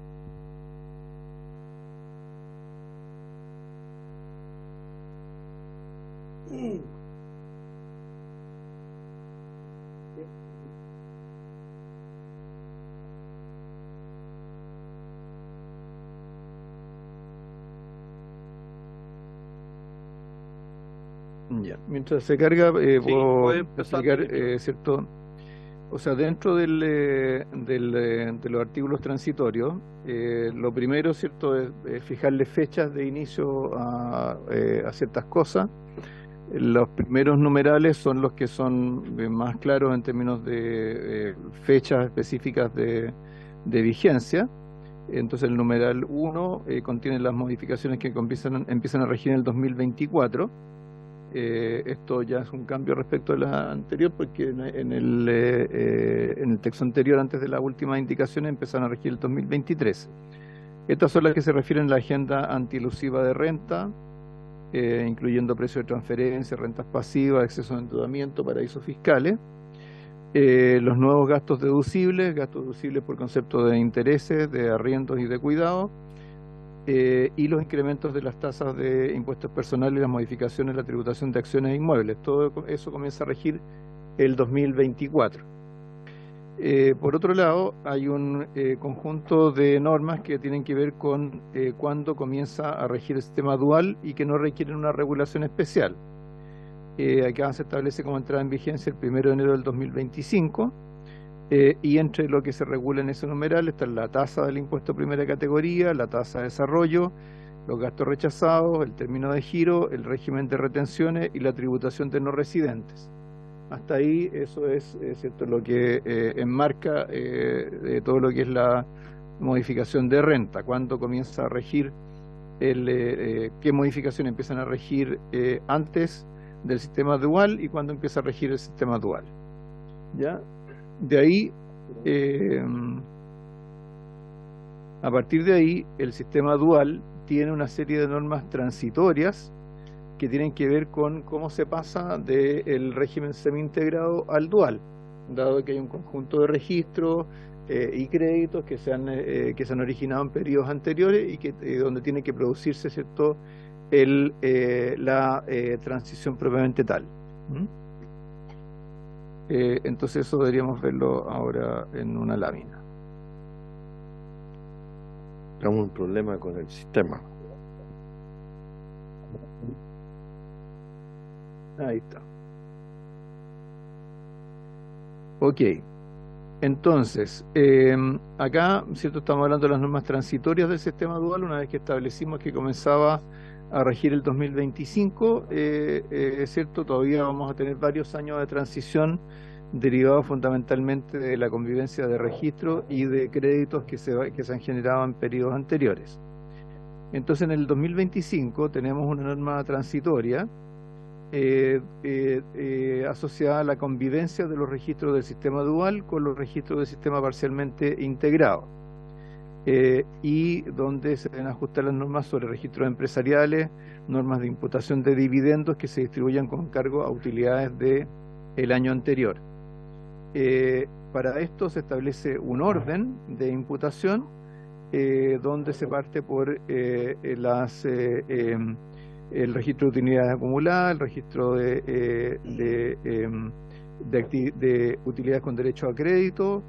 [SPEAKER 2] Ya. Mientras se carga, puedo
[SPEAKER 1] puede empezar,
[SPEAKER 2] explicar, ¿cierto? O sea, dentro de los artículos transitorios, lo primero, ¿cierto?, es fijarle fechas de inicio a ciertas cosas. Los primeros numerales son los que son más claros en términos de fechas específicas de vigencia. Entonces el numeral 1 contiene las modificaciones que empiezan a regir en el 2024. Esto ya es un cambio respecto a la anterior, porque en el texto anterior, antes de las últimas indicaciones, empezaron a regir el 2023. Estas son las que se refieren a la agenda antielusiva de renta, incluyendo precios de transferencia, rentas pasivas, exceso de endeudamiento, paraísos fiscales. Los nuevos gastos deducibles por concepto de intereses, de arriendos y de cuidado, y los incrementos de las tasas de impuestos personales y las modificaciones de la tributación de acciones e inmuebles. Todo eso comienza a regir el 2024. Por otro lado, hay un conjunto de normas que tienen que ver con cuándo comienza a regir el sistema dual y que no requieren una regulación especial. Acá se establece como entrada en vigencia el 1 de enero del 2025, y entre lo que se regula en ese numeral está la tasa del impuesto primera categoría, la tasa de desarrollo, los gastos rechazados, el término de giro, el régimen de retenciones y la tributación de no residentes. Hasta ahí eso es cierto, lo que enmarca todo lo que es la modificación de renta, cuándo comienza a regir, qué modificaciones empiezan a regir antes del sistema dual y cuándo empieza a regir el sistema dual. ¿Ya? De ahí, a partir de ahí, el sistema dual tiene una serie de normas transitorias que tienen que ver con cómo se pasa del régimen semi-integrado al dual, dado que hay un conjunto de registros y créditos que se han originado en periodos anteriores y que donde tiene que producirse, ¿cierto?, la transición propiamente tal. Entonces eso deberíamos verlo ahora en una lámina.
[SPEAKER 1] Tenemos un problema con el sistema.
[SPEAKER 2] Ahí está. Ok. Entonces, acá, ¿cierto?, estamos hablando de las normas transitorias del sistema dual, una vez que establecimos que comenzaba a regir el 2025, es cierto, todavía vamos a tener varios años de transición derivados fundamentalmente de la convivencia de registros y de créditos que se han generado en periodos anteriores. Entonces, en el 2025 tenemos una norma transitoria asociada a la convivencia de los registros del sistema dual con los registros del sistema parcialmente integrado, y donde se deben ajustar las normas sobre registros empresariales, normas de imputación de dividendos que se distribuyan con cargo a utilidades del año anterior. Para esto se establece un orden de imputación donde se parte por el registro de utilidades acumuladas, el registro de utilidades con derecho a crédito,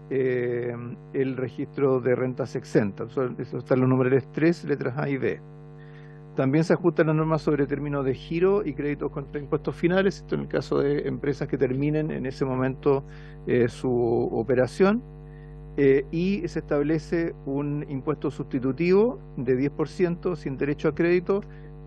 [SPEAKER 2] el registro de rentas exentas. Eso están los numerales 3, letras A y B. También se ajustan las normas sobre términos de giro y créditos contra impuestos finales, esto en el caso de empresas que terminen en ese momento su operación, y se establece un impuesto sustitutivo de 10% sin derecho a crédito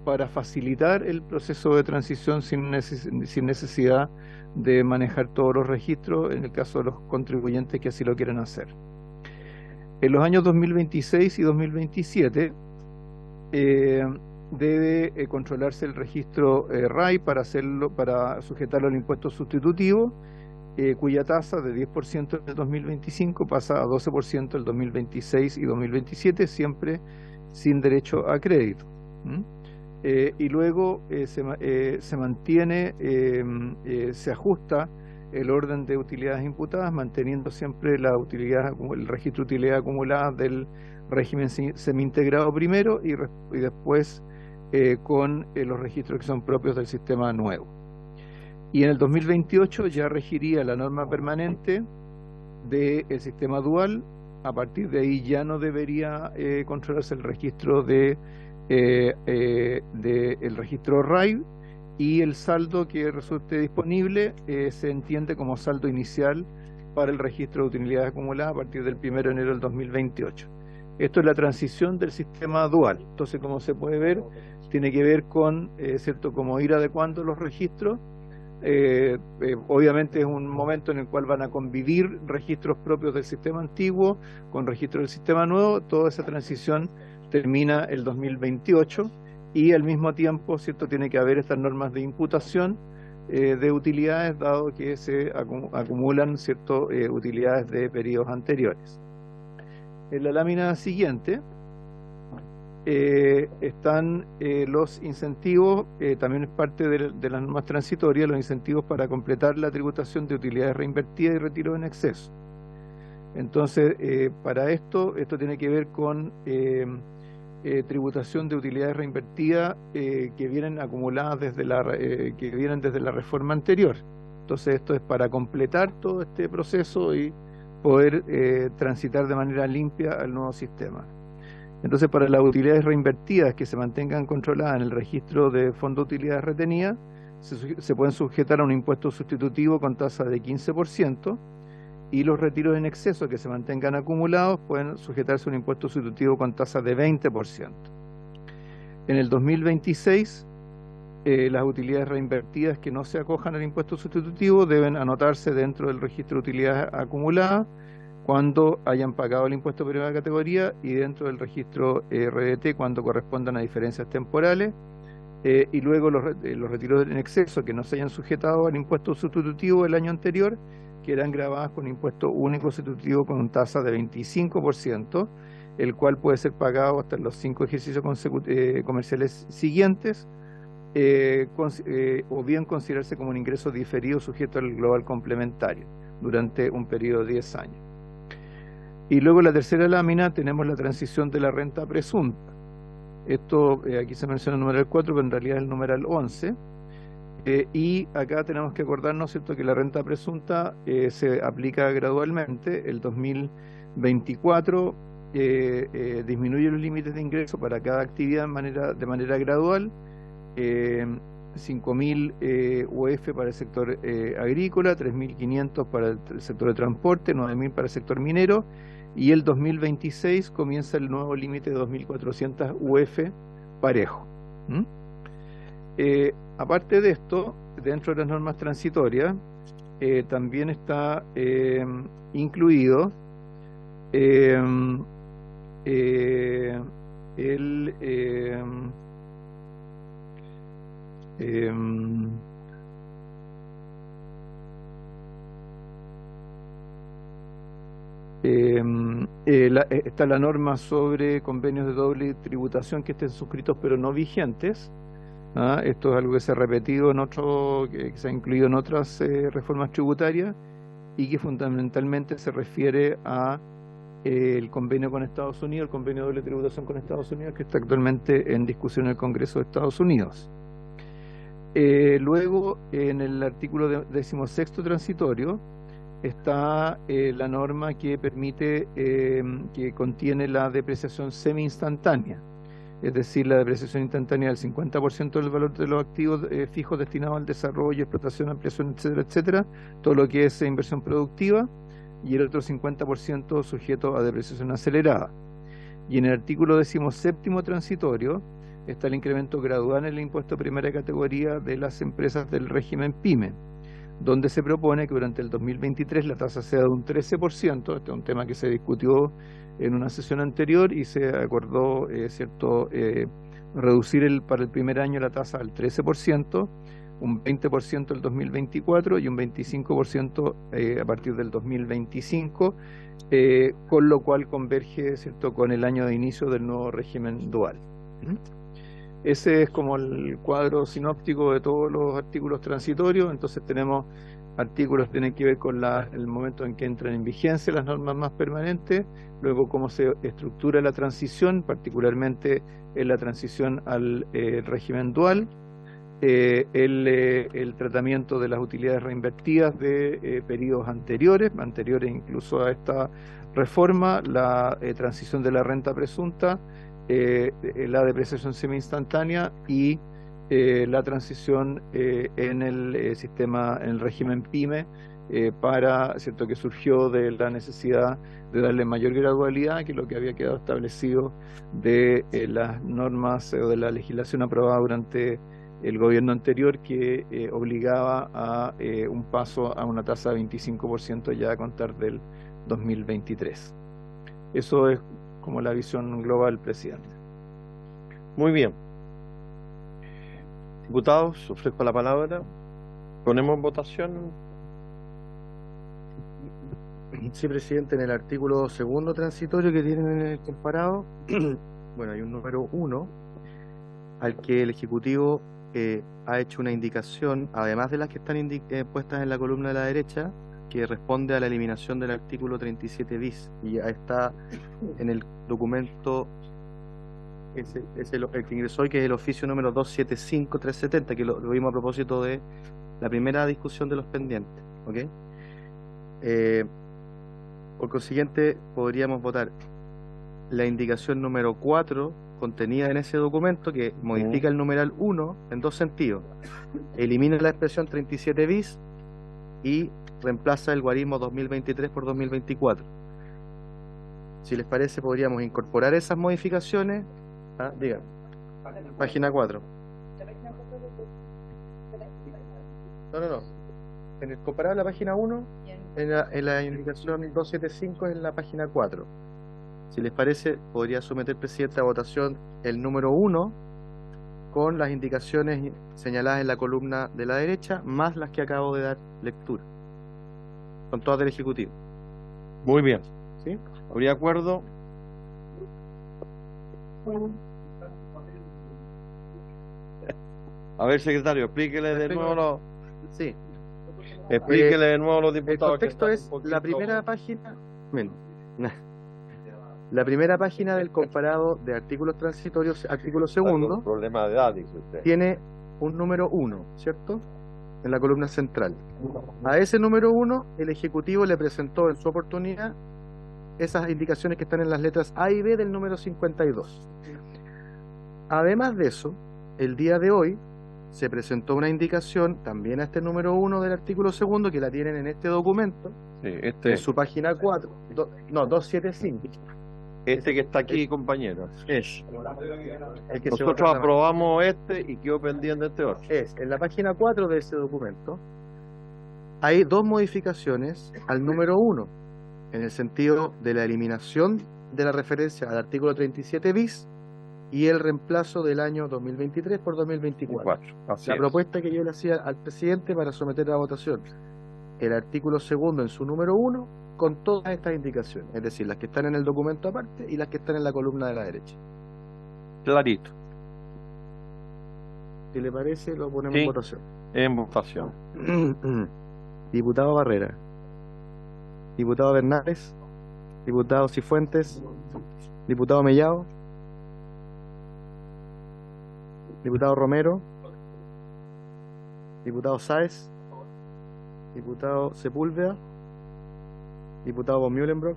[SPEAKER 2] para facilitar el proceso de transición sin necesidad de manejar todos los registros en el caso de los contribuyentes que así lo quieran hacer. En los años 2026 y 2027 debe controlarse el registro RAI para sujetarlo al impuesto sustitutivo, cuya tasa de 10% en el 2025 pasa a 12% en el 2026 y 2027, siempre sin derecho a crédito. Y luego se mantiene, se ajusta el orden de utilidades imputadas, manteniendo siempre el registro de utilidades acumuladas del régimen semi-integrado primero y después con los registros que son propios del sistema nuevo. Y en el 2028 ya regiría la norma permanente del sistema dual. A partir de ahí ya no debería controlarse el registro el registro RAI, y el saldo que resulte disponible se entiende como saldo inicial para el registro de utilidades acumuladas a partir del 1 de enero del 2028. Esto es la transición del sistema dual. Entonces, como se puede ver, tiene que ver con, ¿cierto?, cómo ir adecuando los registros. Obviamente es un momento en el cual van a convivir registros propios del sistema antiguo con registros del sistema nuevo. Toda esa transición termina el 2028 y al mismo tiempo, ¿cierto?, tiene que haber estas normas de imputación de utilidades, dado que se acumulan, ¿cierto?, utilidades de periodos anteriores. En la lámina siguiente están los incentivos, también es parte de las normas transitorias, los incentivos para completar la tributación de utilidades reinvertidas y retiro en exceso. Entonces, para esto tiene que ver con tributación de utilidades reinvertidas que vienen acumuladas desde la reforma anterior. Entonces, esto es para completar todo este proceso y poder transitar de manera limpia al nuevo sistema. Entonces, para las utilidades reinvertidas que se mantengan controladas en el registro de fondo de utilidades retenidas, se pueden sujetar a un impuesto sustitutivo con tasa de 15%, y los retiros en exceso que se mantengan acumulados pueden sujetarse a un impuesto sustitutivo con tasa de 20%. En el 2026, las utilidades reinvertidas que no se acojan al impuesto sustitutivo deben anotarse dentro del registro de utilidades acumuladas cuando hayan pagado el impuesto de primera categoría y dentro del registro RDT cuando correspondan a diferencias temporales, y luego los retiros en exceso que no se hayan sujetado al impuesto sustitutivo del año anterior quedan grabadas con impuesto único sustitutivo con tasa de 25%, el cual puede ser pagado hasta los 5 ejercicios comerciales siguientes, o bien considerarse como un ingreso diferido sujeto al global complementario durante un periodo de 10 años. Y luego en la tercera lámina tenemos la transición de la renta presunta. Esto aquí se menciona el numeral 4, pero en realidad es el numeral 11. Y acá tenemos que acordarnos, ¿cierto?, que la renta presunta se aplica gradualmente. El 2024 disminuye los límites de ingreso para cada actividad de manera gradual. 5.000 UF para el sector agrícola, 3.500 para el sector de transporte, 9.000 para el sector minero, y el 2026 comienza el nuevo límite de 2.400 UF parejo. Aparte de esto, dentro de las normas transitorias, también está incluido está la norma sobre convenios de doble tributación que estén suscritos pero no vigentes. Esto es algo que se ha repetido que se ha incluido en otras reformas tributarias y que fundamentalmente se refiere a el convenio con Estados Unidos, el convenio de doble tributación con Estados Unidos, que está actualmente en discusión en el Congreso de Estados Unidos. Luego, en el artículo 16º transitorio, está la norma que permite, que contiene la depreciación semi-instantánea, es decir, la depreciación instantánea del 50% del valor de los activos fijos destinados al desarrollo, explotación, ampliación, etcétera, etcétera, todo lo que es inversión productiva, y el otro 50% sujeto a depreciación acelerada. Y en el artículo 17º transitorio está el incremento gradual en el impuesto de primera categoría de las empresas del régimen PYME, donde se propone que durante el 2023 la tasa sea de un 13%, este es un tema que se discutió en una sesión anterior y se acordó reducir para el primer año la tasa al 13%, un 20% el 2024 y un 25% a partir del 2025, con lo cual converge, ¿cierto?, con el año de inicio del nuevo régimen dual. Ese es como el cuadro sinóptico de todos los artículos transitorios. Entonces tenemos artículos que tienen que ver con el momento en que entran en vigencia las normas más permanentes, luego cómo se estructura la transición, particularmente en la transición al régimen dual, el tratamiento de las utilidades reinvertidas de periodos anteriores incluso a esta reforma, la transición de la renta presunta, la depreciación semi-instantánea y la transición en el sistema, en el régimen PYME, ¿cierto?, que surgió de la necesidad de darle mayor gradualidad que lo que había quedado establecido de las normas o de la legislación aprobada durante el gobierno anterior, que obligaba a un paso a una tasa de 25% ya a contar del 2023. Eso es como la visión global, presidente.
[SPEAKER 1] Muy bien. Diputados, ofrezco la palabra. Ponemos en votación.
[SPEAKER 5] Sí, presidente, en el artículo segundo transitorio que tienen en el comparado, bueno, hay un número 1 al que el Ejecutivo ha hecho una indicación, además de las que están puestas en la columna de la derecha, que responde a la eliminación del artículo 37 bis, y ya está en el documento el que ingresó hoy, que es el oficio número 275-370, que lo vimos a propósito de la primera discusión de los pendientes, ¿ok? Por consiguiente, podríamos votar la indicación número 4 contenida en ese documento, que modifica el numeral 1 en dos sentidos. Elimina la expresión 37 bis y reemplaza el guarismo 2023 por 2024. Si les parece, podríamos incorporar esas modificaciones. Digan, página 4. No. En el comparado de la página 1, en la indicación 275 es en la página 4. Si les parece, podría someter, presidente, a votación el número 1 con las indicaciones señaladas en la columna de la derecha, más las que acabo de dar lectura, con todas del Ejecutivo.
[SPEAKER 1] Muy bien.
[SPEAKER 5] ¿Sí?
[SPEAKER 1] ¿Habría acuerdo? A ver, secretario, explíquele de nuevo.
[SPEAKER 5] Sí.
[SPEAKER 1] Explíquele de nuevo a los
[SPEAKER 5] El
[SPEAKER 1] diputados.
[SPEAKER 5] contexto es la primera página. Bueno, la primera página del comparado de artículos transitorios, artículo segundo,
[SPEAKER 1] Problema de edad, dice usted.
[SPEAKER 5] tiene un número 1, ¿cierto? En la columna central. A ese número 1, el Ejecutivo le presentó en su oportunidad esas indicaciones que están en las letras A y B del número 52. Además de eso, el día de hoy se presentó una indicación también a este número 1 del artículo segundo, que la tienen en este documento,
[SPEAKER 1] Sí,
[SPEAKER 5] en su página 4, 275.
[SPEAKER 1] Este que está aquí, compañeros.
[SPEAKER 5] Es el que se
[SPEAKER 1] Nosotros
[SPEAKER 5] vota en la-
[SPEAKER 1] aprobamos este y quedó pendiente este otro.
[SPEAKER 5] Es en la página 4 de ese documento. Hay dos modificaciones al número 1, en el sentido de la eliminación de la referencia al artículo 37 bis y el reemplazo del año 2023 por 2024.
[SPEAKER 1] Así
[SPEAKER 5] La
[SPEAKER 1] es.
[SPEAKER 5] propuesta que yo le hacía al presidente para someter a votación el artículo segundo en su número 1 con todas estas indicaciones, es decir, las que están en el documento aparte y las que están en la columna de la derecha.
[SPEAKER 1] Clarito.
[SPEAKER 5] Si le parece, lo ponemos
[SPEAKER 1] Sí.
[SPEAKER 5] en votación.
[SPEAKER 1] En votación.
[SPEAKER 5] Diputado Barrera, diputado Bernales, diputado Cifuentes, diputado Mellado, diputado Romero, diputado Sáez, diputado Sepúlveda, diputado von Mühlenbrock,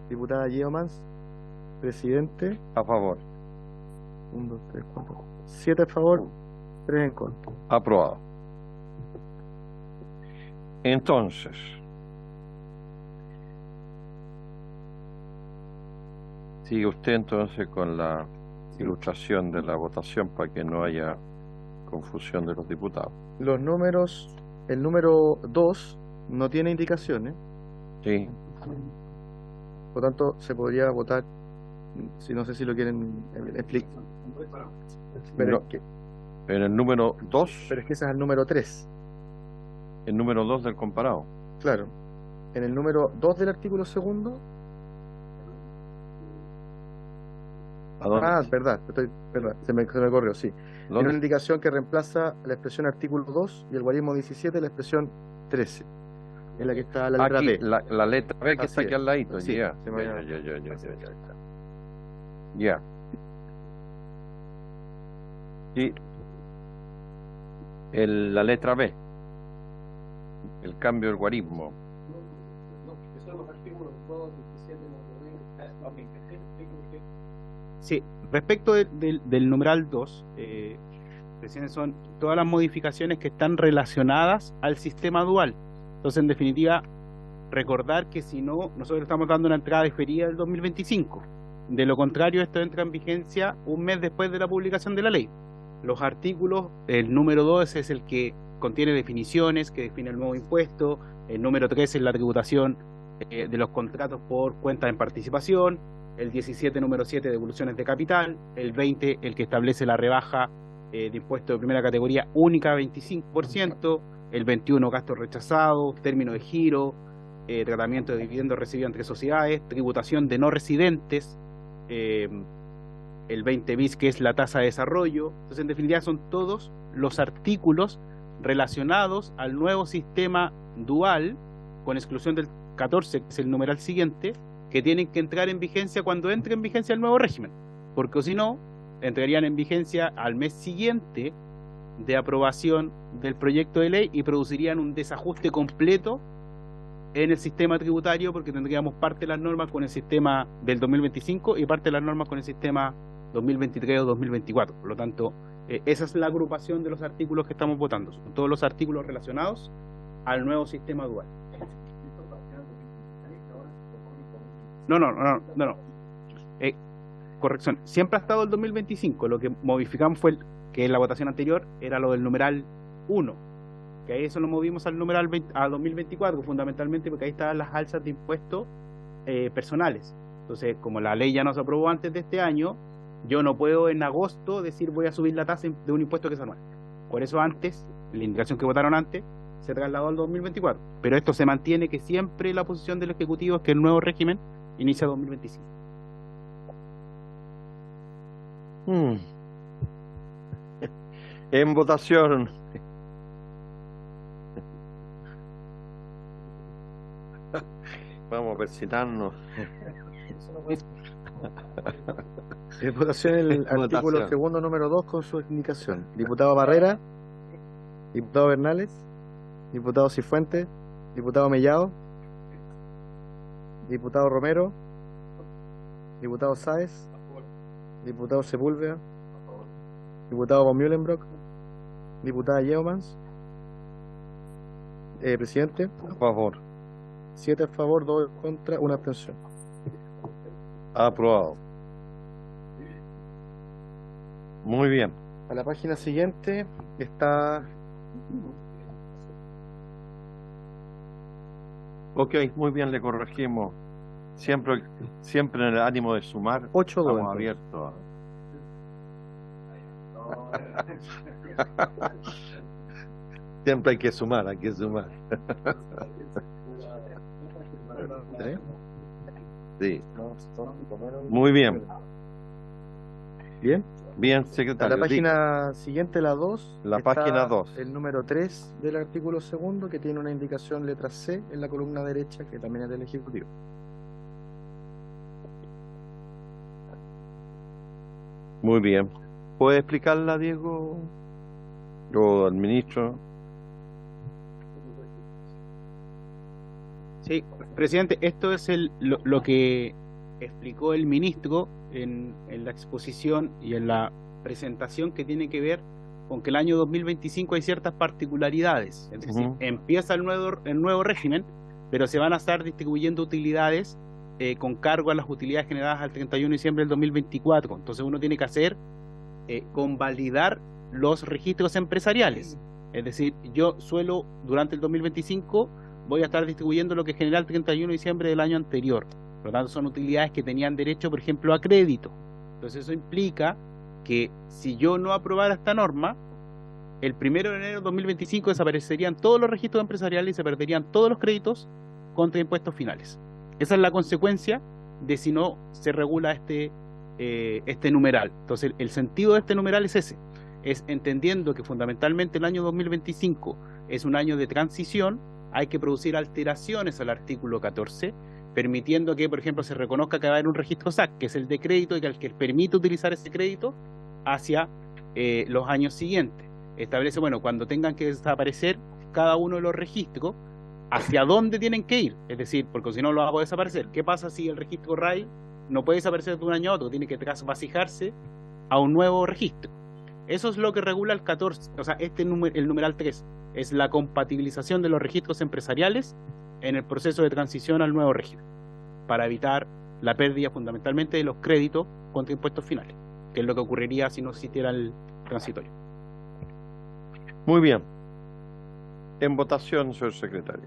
[SPEAKER 5] diputada Yeomans, presidente,
[SPEAKER 1] A favor.
[SPEAKER 5] 1, 2, 3, 4, 7 a favor, 3 en contra.
[SPEAKER 1] Aprobado. Entonces, sigue usted entonces con la ilustración de la votación para que no haya confusión de los diputados.
[SPEAKER 5] Los números, el número 2 no tiene indicaciones,
[SPEAKER 1] Sí.
[SPEAKER 5] por lo tanto se podría votar, si no sé si lo quieren explicar. Pero,
[SPEAKER 1] No.
[SPEAKER 5] es que,
[SPEAKER 1] En el número 2,
[SPEAKER 5] pero es que ese es el número 3,
[SPEAKER 1] el número 2 del comparado.
[SPEAKER 5] claro. En el número 2 del artículo segundo,
[SPEAKER 1] ¿A dónde?
[SPEAKER 5] verdad, se me corrió, sí. Tiene
[SPEAKER 1] ¿Dónde?
[SPEAKER 5] una indicación que reemplaza la expresión artículo 2 y el guarismo 17 la expresión 13, en la que está la letra
[SPEAKER 1] Aquí,
[SPEAKER 5] B.
[SPEAKER 1] la letra B que
[SPEAKER 5] Así
[SPEAKER 1] está aquí
[SPEAKER 5] es.
[SPEAKER 1] al ladito.
[SPEAKER 5] Sí,
[SPEAKER 1] Ya.
[SPEAKER 5] se me había-
[SPEAKER 1] Ya. Y la letra B, el cambio del guarismo.
[SPEAKER 3] Sí, respecto del numeral 2, Presidente, son todas las modificaciones que están relacionadas al sistema dual. Entonces, en definitiva, recordar que si no, nosotros estamos dando una entrada diferida del 2025. De lo contrario, esto entra en vigencia un mes después de la publicación de la ley. Los artículos, el número 2 es el que contiene definiciones, que define el nuevo impuesto. El número 3 es la tributación de los contratos por cuenta en participación. El 17, número 7, devoluciones de capital. El 20, el que establece la rebaja de impuesto de primera categoría única, 25%. El 21, gastos rechazados, término de giro, tratamiento de dividendos recibidos entre sociedades, tributación de no residentes, el 20 bis, que es la tasa de desarrollo. Entonces, en definitiva, son todos los artículos relacionados al nuevo sistema dual, con exclusión del 14, que es el numeral siguiente, que tienen que entrar en vigencia cuando entre en vigencia el nuevo régimen, porque si no, entrarían en vigencia al mes siguiente de aprobación del proyecto de ley y producirían un desajuste completo en el sistema tributario, porque tendríamos parte de las normas con el sistema del 2025 y parte de las normas con el sistema 2023 o 2024. Por lo tanto, esa es la agrupación de los artículos que estamos votando. Son todos los artículos relacionados al nuevo sistema dual. No. Corrección. Siempre ha estado el 2025. Lo que modificamos fue que en la votación anterior era lo del numeral 1. Que ahí eso lo movimos al numeral 2024, fundamentalmente porque ahí estaban las alzas de impuestos personales. Entonces, como la ley ya no se aprobó antes de este año, yo no puedo en agosto decir voy a subir la tasa de un impuesto que es anual. Por eso antes, la indicación que votaron antes, se trasladó al 2024. Pero esto se mantiene, que siempre la posición del Ejecutivo es que el nuevo régimen inicia 2025.
[SPEAKER 1] En votación. Vamos a persignarnos.
[SPEAKER 5] En votación el artículo segundo número 2 con su indicación. Diputado Barrera, diputado Bernales, diputado Cifuentes, diputado Mellado, diputado Romero, diputado Sáez, diputado Sepúlveda, diputado von Mühlenbrock, diputada Yeomans. Presidente.
[SPEAKER 1] A favor.
[SPEAKER 5] 7 a favor, 2 en contra, 1 abstención.
[SPEAKER 1] Aprobado. Muy bien.
[SPEAKER 5] A la página siguiente está...
[SPEAKER 1] Ok, muy bien, le corregimos. Siempre en el ánimo de sumar.
[SPEAKER 5] 8-2.
[SPEAKER 1] Estamos abiertos. Siempre hay que sumar, Sí. Muy bien.
[SPEAKER 5] Bien.
[SPEAKER 1] Bien,
[SPEAKER 5] A
[SPEAKER 1] secretario.
[SPEAKER 5] la página siguiente, la 2.
[SPEAKER 1] La
[SPEAKER 5] está
[SPEAKER 1] página 2.
[SPEAKER 5] El número 3 del artículo segundo, que tiene una indicación letra C en la columna derecha, que también es del Ejecutivo.
[SPEAKER 1] Muy bien. ¿Puede explicarla, Diego? O al ministro.
[SPEAKER 3] Sí, presidente, esto es lo que explicó el ministro en la exposición y en la presentación, que tiene que ver con que el año 2025 hay ciertas particularidades. Es decir, empieza el nuevo régimen, pero se van a estar distribuyendo utilidades con cargo a las utilidades generadas al 31 de diciembre del 2024. Entonces uno tiene que hacer convalidar los registros empresariales. Es decir, yo suelo, durante el 2025, voy a estar distribuyendo lo que genera el 31 de diciembre del año anterior. Por lo tanto, son utilidades que tenían derecho, por ejemplo, a crédito. Entonces eso implica que si yo no aprobara esta norma, el 1 de enero de 2025 desaparecerían todos los registros empresariales y se perderían todos los créditos contra impuestos finales. Esa es la consecuencia de si no se regula este numeral. Entonces el sentido de este numeral es ese, es entendiendo que fundamentalmente el año 2025 es un año de transición. Hay que producir alteraciones al artículo 14, permitiendo que, por ejemplo, se reconozca que va a haber un registro SAC, que es el de crédito, y que permite utilizar ese crédito hacia los años siguientes. Establece, bueno, cuando tengan que desaparecer cada uno de los registros, hacia dónde tienen que ir. Es decir, porque si no lo hago desaparecer. ¿Qué pasa si el registro RAI no puede desaparecer de un año a otro? Tiene que trasvasijarse a un nuevo registro. Eso es lo que regula el 14, o sea, el numeral 3, es la compatibilización de los registros empresariales en el proceso de transición al nuevo régimen, para evitar la pérdida fundamentalmente de los créditos contra impuestos finales, que es lo que ocurriría si no existiera el transitorio.
[SPEAKER 1] Muy bien. En votación, señor secretario.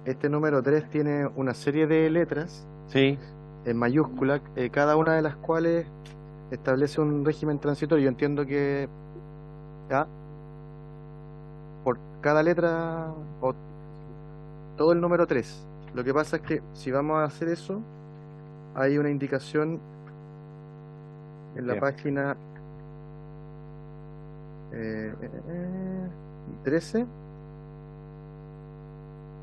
[SPEAKER 5] Este número 3 tiene una serie de letras
[SPEAKER 1] Sí.
[SPEAKER 5] en mayúscula, cada una de las cuales establece un régimen transitorio. Yo entiendo que por cada letra o todo el número 3. Lo que pasa es que si vamos a hacer eso, hay una indicación en la
[SPEAKER 1] Bien.
[SPEAKER 5] página 13.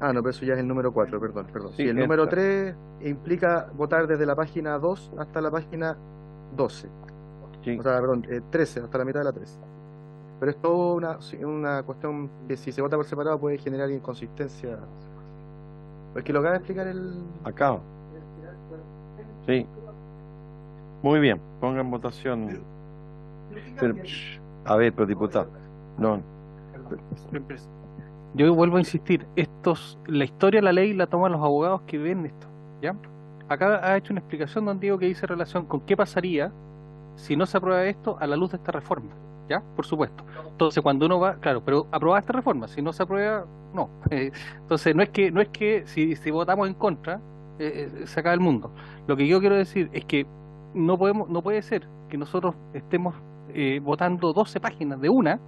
[SPEAKER 5] No, pero eso ya es el número 4, perdón.
[SPEAKER 1] Sí,
[SPEAKER 5] Sí, el número
[SPEAKER 1] entra.
[SPEAKER 5] 3 implica votar desde la página 2 hasta la página 12.
[SPEAKER 1] Sí.
[SPEAKER 5] O sea, perdón, 13, hasta la mitad de la 13. Pero es toda una cuestión que si se vota por separado puede generar inconsistencia. Porque lo acaba de explicar
[SPEAKER 1] Acá. Sí. Muy bien. Ponga en votación. Pero, a ver, pero diputado. No.
[SPEAKER 8] Yo vuelvo a insistir, la historia de la ley la toman los abogados que ven esto, ¿ya? Acá ha hecho una explicación don Diego que dice relación con qué pasaría si no se aprueba esto a la luz de esta reforma, ¿ya? Por supuesto. Entonces, cuando uno va, claro, pero aprobada esta reforma, si no se aprueba, no. Entonces, no es que si votamos en contra, se acaba el mundo. Lo que yo quiero decir es que no puede ser que nosotros estemos votando 12 páginas de una,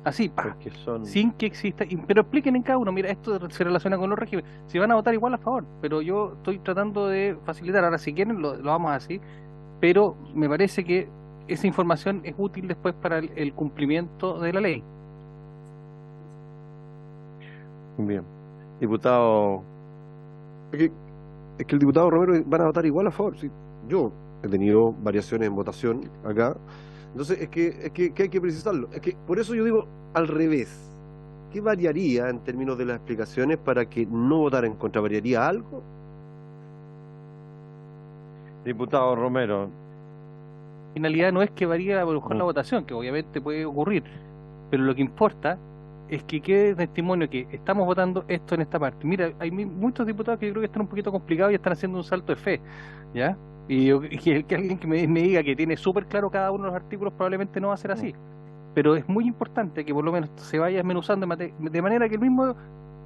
[SPEAKER 8] así,
[SPEAKER 1] Porque son...
[SPEAKER 8] sin que exista, pero expliquen en cada uno, mira, esto se relaciona con los regímenes, si van a votar igual a favor, pero yo estoy tratando de facilitar, ahora si quieren lo vamos así, pero me parece que esa información es útil después para el cumplimiento de la ley.
[SPEAKER 1] Muy bien. Diputado...
[SPEAKER 9] Es que el diputado Romero van a votar igual a favor. ¿Sí? Yo he tenido variaciones en votación acá. Entonces, es que hay que precisarlo. Es que por eso yo digo al revés. ¿Qué variaría en términos de las explicaciones para que no votara en contra? ¿Variaría algo?
[SPEAKER 1] Diputado Romero.
[SPEAKER 8] Finalidad no es que varíe a lo mejor la
[SPEAKER 1] No.
[SPEAKER 8] votación, que obviamente puede ocurrir, pero lo que importa es que quede testimonio que estamos votando esto en esta parte. Mira, hay muchos diputados que yo creo que están un poquito complicados y están haciendo un salto de fe, ¿ya? Y que alguien que me diga que tiene súper claro cada uno de los artículos probablemente no va a ser así. Pero es muy importante que por lo menos se vaya desmenuzando de manera que el mismo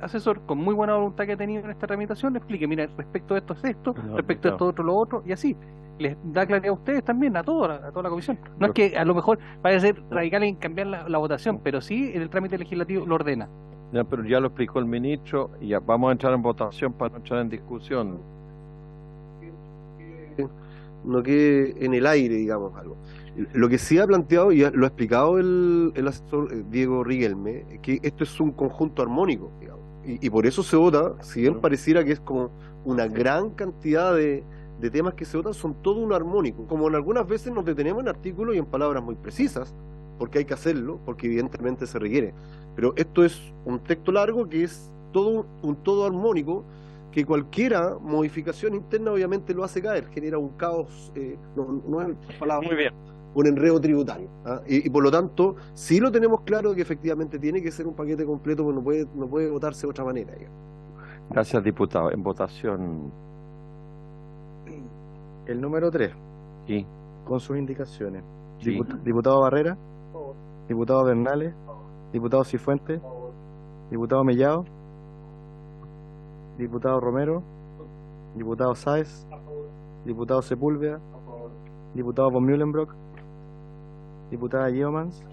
[SPEAKER 8] asesor, con muy buena voluntad que ha tenido en esta tramitación, le explique, mira, respecto a esto es esto,
[SPEAKER 1] No,
[SPEAKER 8] respecto a esto otro lo otro, y así. Les da claridad a ustedes también, a toda la comisión. No es que a lo mejor vaya a ser radical en cambiar la votación, pero sí en el trámite legislativo lo ordena.
[SPEAKER 1] Ya, pero ya lo explicó el ministro y ya vamos a entrar en votación para no entrar en discusión.
[SPEAKER 9] No quede en el aire, digamos, algo. Lo que sí ha planteado, y lo ha explicado el asesor Diego Riquelme, es que esto es un conjunto armónico, digamos. Y por eso se vota, si bien pareciera que es como una gran cantidad de temas que se votan, son todo un armónico. Como en algunas veces nos detenemos en artículos y en palabras muy precisas, porque hay que hacerlo, porque evidentemente se requiere. Pero esto es un texto largo que es todo un todo armónico, que cualquiera modificación interna obviamente lo hace caer, genera un caos, no es palabra,
[SPEAKER 1] Muy bien.
[SPEAKER 9] un enredo tributario. Y por lo tanto, sí lo tenemos claro que efectivamente tiene que ser un paquete completo, porque no puede votarse de otra manera. Digamos.
[SPEAKER 1] Gracias, diputado. En votación.
[SPEAKER 5] El número 3,
[SPEAKER 1] Sí.
[SPEAKER 5] con sus indicaciones.
[SPEAKER 1] Sí.
[SPEAKER 5] Diputado Barrera, diputado Bernales, diputado Cifuentes, diputado Mellado, diputado Romero, diputado Sáez, diputado Sepúlveda, diputado von Mühlenbrock, diputada Yeomans,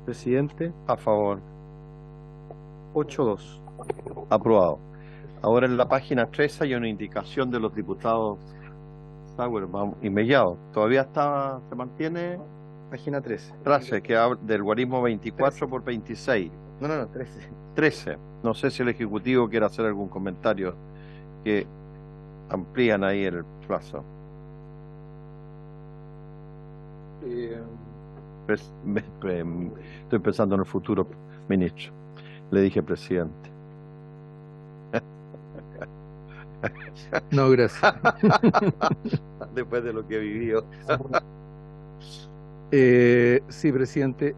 [SPEAKER 5] presidente,
[SPEAKER 1] A favor.
[SPEAKER 5] 8-2.
[SPEAKER 1] Aprobado. Ahora en la página 13 hay una indicación de los diputados Sauerbaum y Mellado. ¿Todavía se mantiene?
[SPEAKER 5] Página 13.
[SPEAKER 1] 13, que habla del guarismo 24 por 26.
[SPEAKER 5] No, 13.
[SPEAKER 1] 13. No sé si el Ejecutivo quiere hacer algún comentario que amplían ahí el plazo. Estoy pensando en el futuro ministro. Le dije presidente.
[SPEAKER 5] No, gracias.
[SPEAKER 1] Después de lo que vivió.
[SPEAKER 2] Sí, presidente.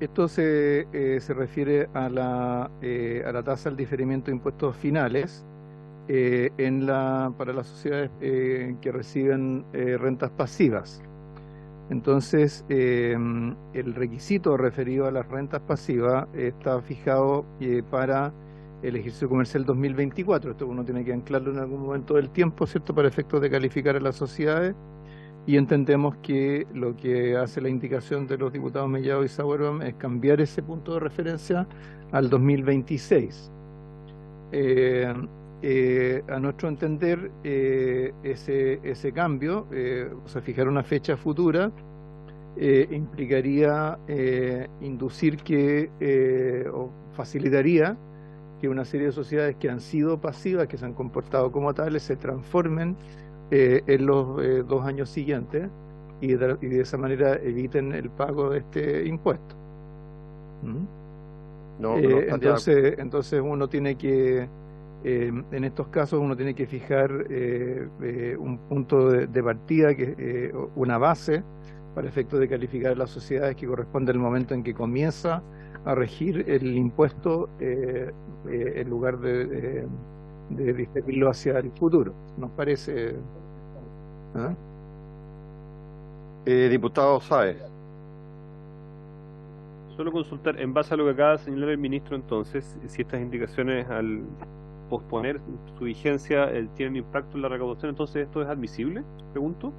[SPEAKER 2] Esto se refiere a la tasa del diferimiento de impuestos finales para las sociedades que reciben rentas pasivas. Entonces, el requisito referido a las rentas pasivas está fijado para el ejercicio comercial 2024. Esto uno tiene que anclarlo en algún momento del tiempo, ¿cierto?, para efectos de calificar a las sociedades. Y entendemos que lo que hace la indicación de los diputados Mellado y Sauerbaum es cambiar ese punto de referencia al 2026. A nuestro entender, ese cambio, o sea, fijar una fecha futura, implicaría inducir o facilitaría que una serie de sociedades que han sido pasivas, que se han comportado como tales, se transformen en los 2 años siguientes y de esa manera eviten el pago de este impuesto. Entonces uno tiene que, en estos casos uno tiene que fijar un punto de partida, una base para efectos de calificar a las sociedades que corresponde al momento en que comienza a regir el impuesto en lugar de diferirlo hacia el futuro. ¿Nos parece?
[SPEAKER 1] Diputado Sáez.
[SPEAKER 6] Solo consultar, en base a lo que acaba de señalar el ministro, entonces, si estas indicaciones al posponer su vigencia tienen impacto en la recaudación, entonces ¿esto es admisible? Pregunto.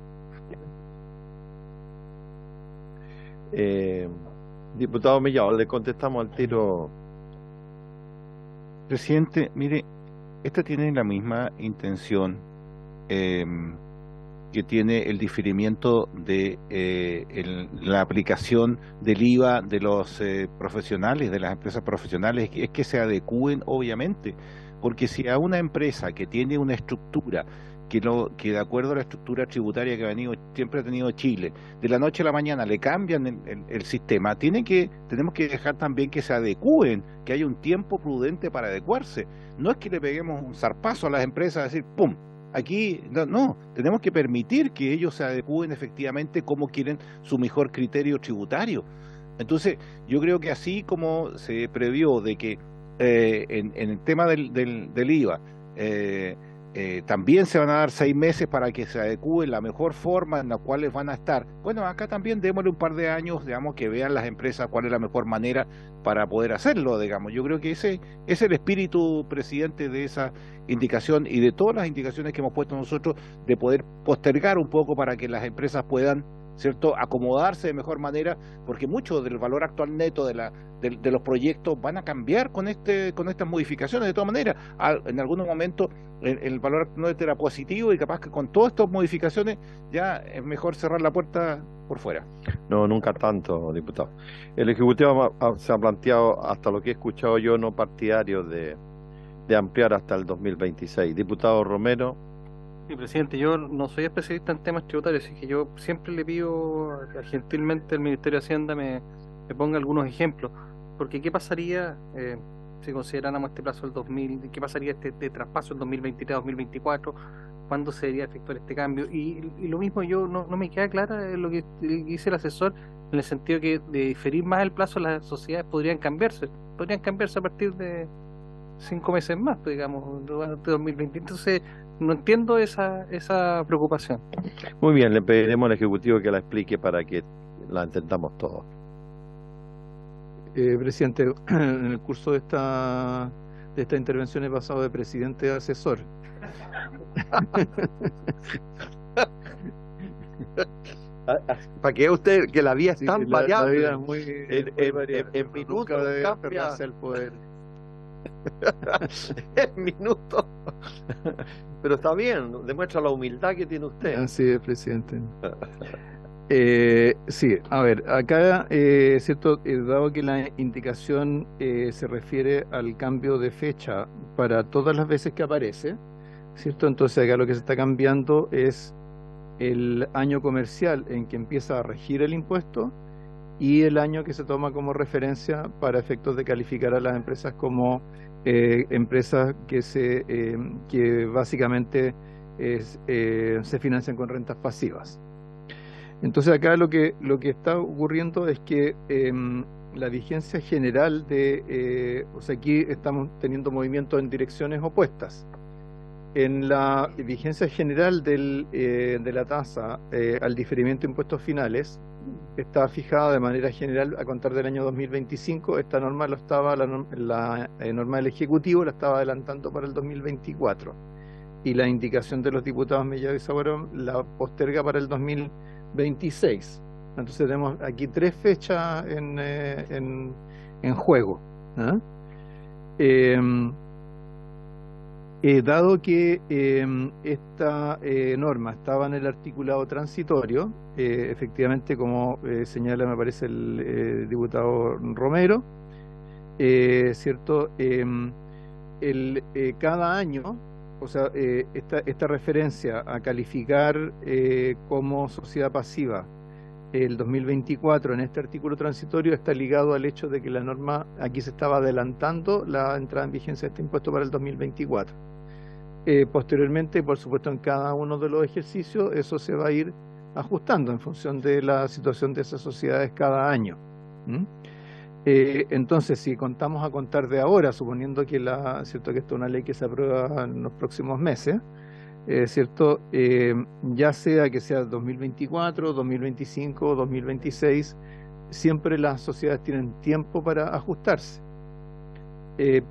[SPEAKER 1] Diputado Mellado, le contestamos al tiro.
[SPEAKER 4] Presidente, mire, esta tiene la misma intención que tiene el diferimiento de la aplicación del IVA de los profesionales, de las empresas profesionales, es que se adecúen, obviamente, porque si a una empresa que tiene una estructura que de acuerdo a la estructura tributaria que siempre ha tenido Chile, de la noche a la mañana le cambian el sistema, tenemos que dejar también que se adecúen, que haya un tiempo prudente para adecuarse. No es que le peguemos un zarpazo a las empresas, decir, ¡pum!, aquí, no, tenemos que permitir que ellos se adecúen efectivamente como quieren su mejor criterio tributario. Entonces, yo creo que así como se previó de que en el tema del IVA, también se van a dar 6 meses para que se adecúen la mejor forma en la cual van a estar. Bueno, acá también démosle un par de años, digamos, que vean las empresas cuál es la mejor manera para poder hacerlo, digamos. Yo creo que ese es el espíritu, presidente, de esa indicación y de todas las indicaciones que hemos puesto nosotros, de poder postergar un poco para que las empresas puedan, ¿cierto?, acomodarse de mejor manera, porque mucho del valor actual neto de los proyectos van a cambiar con estas modificaciones. De todas maneras, en algunos momentos el valor actual neto era positivo y capaz que con todas estas modificaciones ya es mejor cerrar la puerta por fuera.
[SPEAKER 1] No, nunca tanto, diputado. El Ejecutivo se ha planteado, hasta lo que he escuchado yo, no partidario de ampliar hasta el 2026. Diputado Romero.
[SPEAKER 8] Sí, presidente, yo no soy especialista en temas tributarios, así que yo siempre le pido gentilmente al Ministerio de Hacienda me ponga algunos ejemplos, porque ¿qué pasaría si consideráramos este plazo del 2000? ¿Qué pasaría este traspaso el 2023-2024? ¿Cuándo se debería efectuar este cambio? Y lo mismo, yo no me queda clara lo que dice el asesor, en el sentido que de diferir más el plazo, las sociedades podrían cambiarse a partir de 5 meses más, pues, digamos, de 2020. Entonces, no entiendo esa preocupación.
[SPEAKER 1] Muy bien, le pediremos al Ejecutivo que la explique para que la entendamos todos.
[SPEAKER 2] Presidente, en el curso de esta intervención he pasado de presidente a asesor.
[SPEAKER 1] Para que usted, que la vía es tan variable,
[SPEAKER 2] la vida es muy
[SPEAKER 1] en minutos cambia
[SPEAKER 2] el poder.
[SPEAKER 1] En minutos. Pero está bien, demuestra la humildad que tiene usted.
[SPEAKER 2] Así es, presidente. Sí, a ver, acá, cierto, dado que la indicación se refiere al cambio de fecha para todas las veces que aparece, ¿cierto? Entonces acá lo que se está cambiando es el año comercial en que empieza a regir el impuesto y el año que se toma como referencia para efectos de calificar a las empresas como empresas que básicamente se financian con rentas pasivas. Entonces acá lo que está ocurriendo es que la vigencia general o sea, aquí estamos teniendo movimientos en direcciones opuestas. En la vigencia general de la tasa al diferimiento de impuestos finales, está fijada de manera general a contar del año 2025. Esta norma la norma del Ejecutivo la estaba adelantando para el 2024, y la indicación de los diputados Mellado y Saguarón la posterga para el 2026. Entonces tenemos aquí 3 fechas en juego, ¿ah? Dado que esta norma estaba en el articulado transitorio, efectivamente, como señala, me parece, el diputado Romero, ¿cierto? Cada año, o sea, esta referencia a calificar como sociedad pasiva el 2024 en este artículo transitorio está ligado al hecho de que la norma, aquí se estaba adelantando la entrada en vigencia de este impuesto para el 2024. Posteriormente, por supuesto, en cada uno de los ejercicios eso se va a ir ajustando en función de la situación de esas sociedades cada año. Entonces, si contamos a contar de ahora, suponiendo que ¿cierto?, que esta es una ley que se aprueba en los próximos meses, ¿cierto? Ya sea que sea 2024, 2025, 2026, siempre las sociedades tienen tiempo para ajustarse.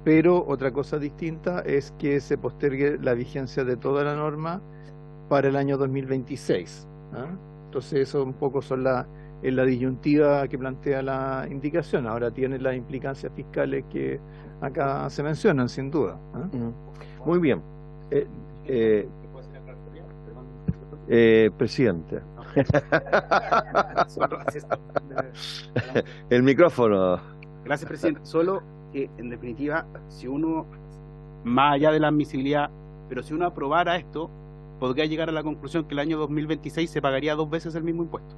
[SPEAKER 2] Pero otra cosa distinta es que se postergue la vigencia de toda la norma para el año 2026, ¿ah? Entonces eso un poco son la disyuntiva que plantea la indicación. Ahora tiene las implicancias fiscales que acá se mencionan, sin duda, ¿ah?
[SPEAKER 1] Muy bien. Presidente. El micrófono.
[SPEAKER 3] Gracias, presidente. Solo que, en definitiva, si uno, más allá de la admisibilidad, pero si uno aprobara esto, podría llegar a la conclusión que el año 2026 se pagaría 2 veces el mismo impuesto,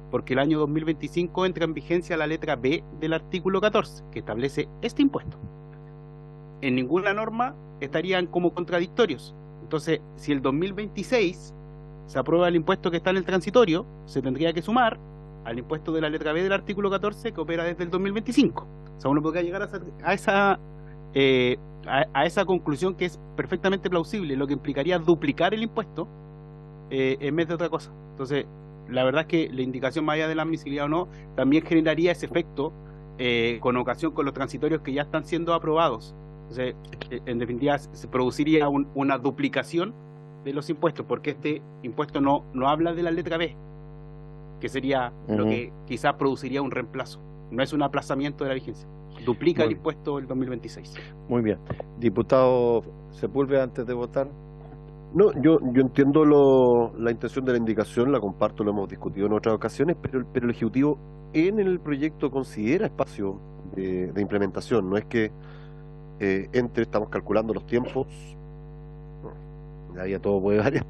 [SPEAKER 3] porque el año 2025 entra en vigencia la letra B del artículo 14, que establece este impuesto. En ninguna norma estarían como contradictorios. Entonces, si el 2026 se aprueba el impuesto que está en el transitorio, se tendría que sumar al impuesto de la letra B del artículo 14, que opera desde el 2025. O sea, uno podría llegar a esa conclusión, que es perfectamente plausible, lo que implicaría duplicar el impuesto en vez de otra cosa. Entonces, la verdad es que la indicación, más allá de la admisibilidad o no, también generaría ese efecto con ocasión con los transitorios que ya están siendo aprobados. Entonces, en definitiva, se produciría una duplicación de los impuestos, porque este impuesto no habla de la letra B, que sería lo que quizás produciría un reemplazo. No es un aplazamiento de la vigencia. Duplica el impuesto el 2026.
[SPEAKER 1] Muy bien. Diputado Sepúlveda, antes de votar.
[SPEAKER 9] No, yo entiendo la intención de la indicación, la comparto, lo hemos discutido en otras ocasiones, pero el Ejecutivo en el proyecto considera espacio de implementación. No es que estamos calculando los tiempos, ya todo puede variar,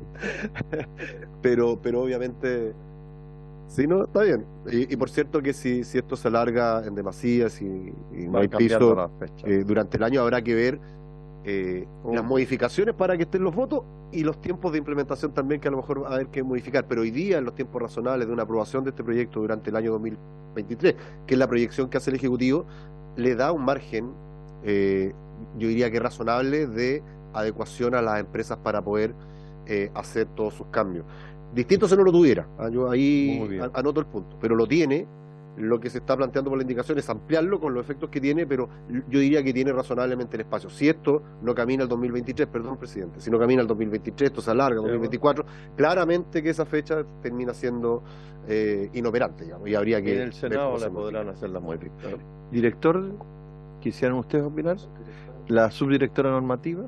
[SPEAKER 9] pero obviamente, sí, no, está bien. Y por cierto que si esto se alarga en demasía, si no hay piso durante el año, habrá que ver las modificaciones para que estén los votos y los tiempos de implementación también, que a lo mejor va a haber que modificar, pero hoy día, en los tiempos razonables de una aprobación de este proyecto durante el año 2023, que es la proyección que hace el Ejecutivo, le da un margen, yo diría que razonable, de adecuación a las empresas para poder hacer todos sus cambios. Distinto si no lo tuviera, yo ahí anoto el punto, pero lo tiene. Lo que se está planteando por la indicación es ampliarlo con los efectos que tiene, pero yo diría que tiene razonablemente el espacio. Si esto no camina al 2023, perdón, presidente, si no camina al 2023, esto se alarga al 2024, claramente que esa fecha termina siendo inoperante, digamos, y habría que...
[SPEAKER 1] En el Senado le podrán hacer la modificación. Director, ¿quisieran ustedes opinar? ¿La subdirectora normativa?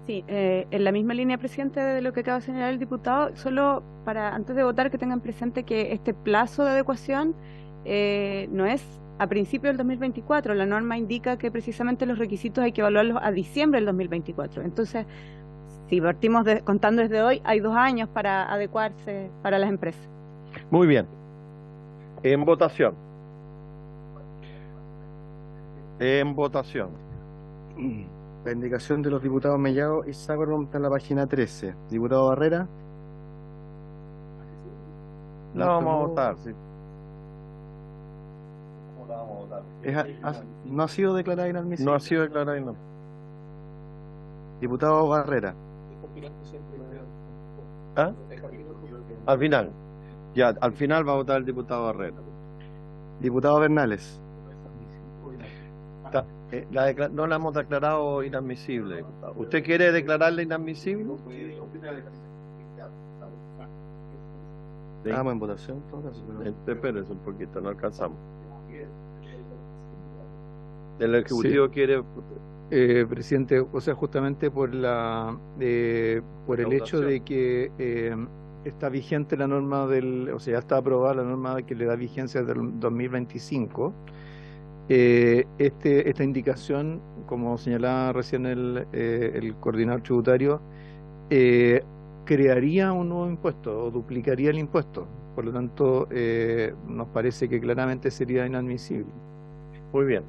[SPEAKER 10] Sí, en la misma línea, presidente, de lo que acaba de señalar el diputado, solo para, antes de votar, que tengan presente que este plazo de adecuación no es a principios del 2024. La norma indica que precisamente los requisitos hay que evaluarlos a diciembre del 2024. Entonces, si partimos contando desde hoy, hay 2 años para adecuarse para las empresas.
[SPEAKER 1] Muy bien. En votación. En votación.
[SPEAKER 5] La indicación de los diputados Mellado y Saguarón está en la página 13. Diputado Barrera.
[SPEAKER 1] La vamos a votar, sí.
[SPEAKER 5] No ha sido declarada inadmisible.
[SPEAKER 1] No ha sido declarada inadmisible.
[SPEAKER 5] Diputado Barrera.
[SPEAKER 1] ¿Ah? Al final. Ya, al final va a votar el diputado Barrera.
[SPEAKER 5] Diputado Bernales.
[SPEAKER 1] No la hemos declarado inadmisible, diputado. ¿Usted quiere declararla inadmisible? Sí.
[SPEAKER 5] Estamos en votación.
[SPEAKER 1] Espérese un poquito, no alcanzamos. ¿El Ejecutivo quiere...?
[SPEAKER 2] Presidente, o sea, justamente por por el hecho de que está vigente la norma o sea, ya está aprobada la norma que le da vigencia del 2025. Esta indicación, como señalaba recién el coordinador tributario, crearía un nuevo impuesto o duplicaría el impuesto. Por lo tanto, nos parece que claramente sería inadmisible.
[SPEAKER 1] Muy bien.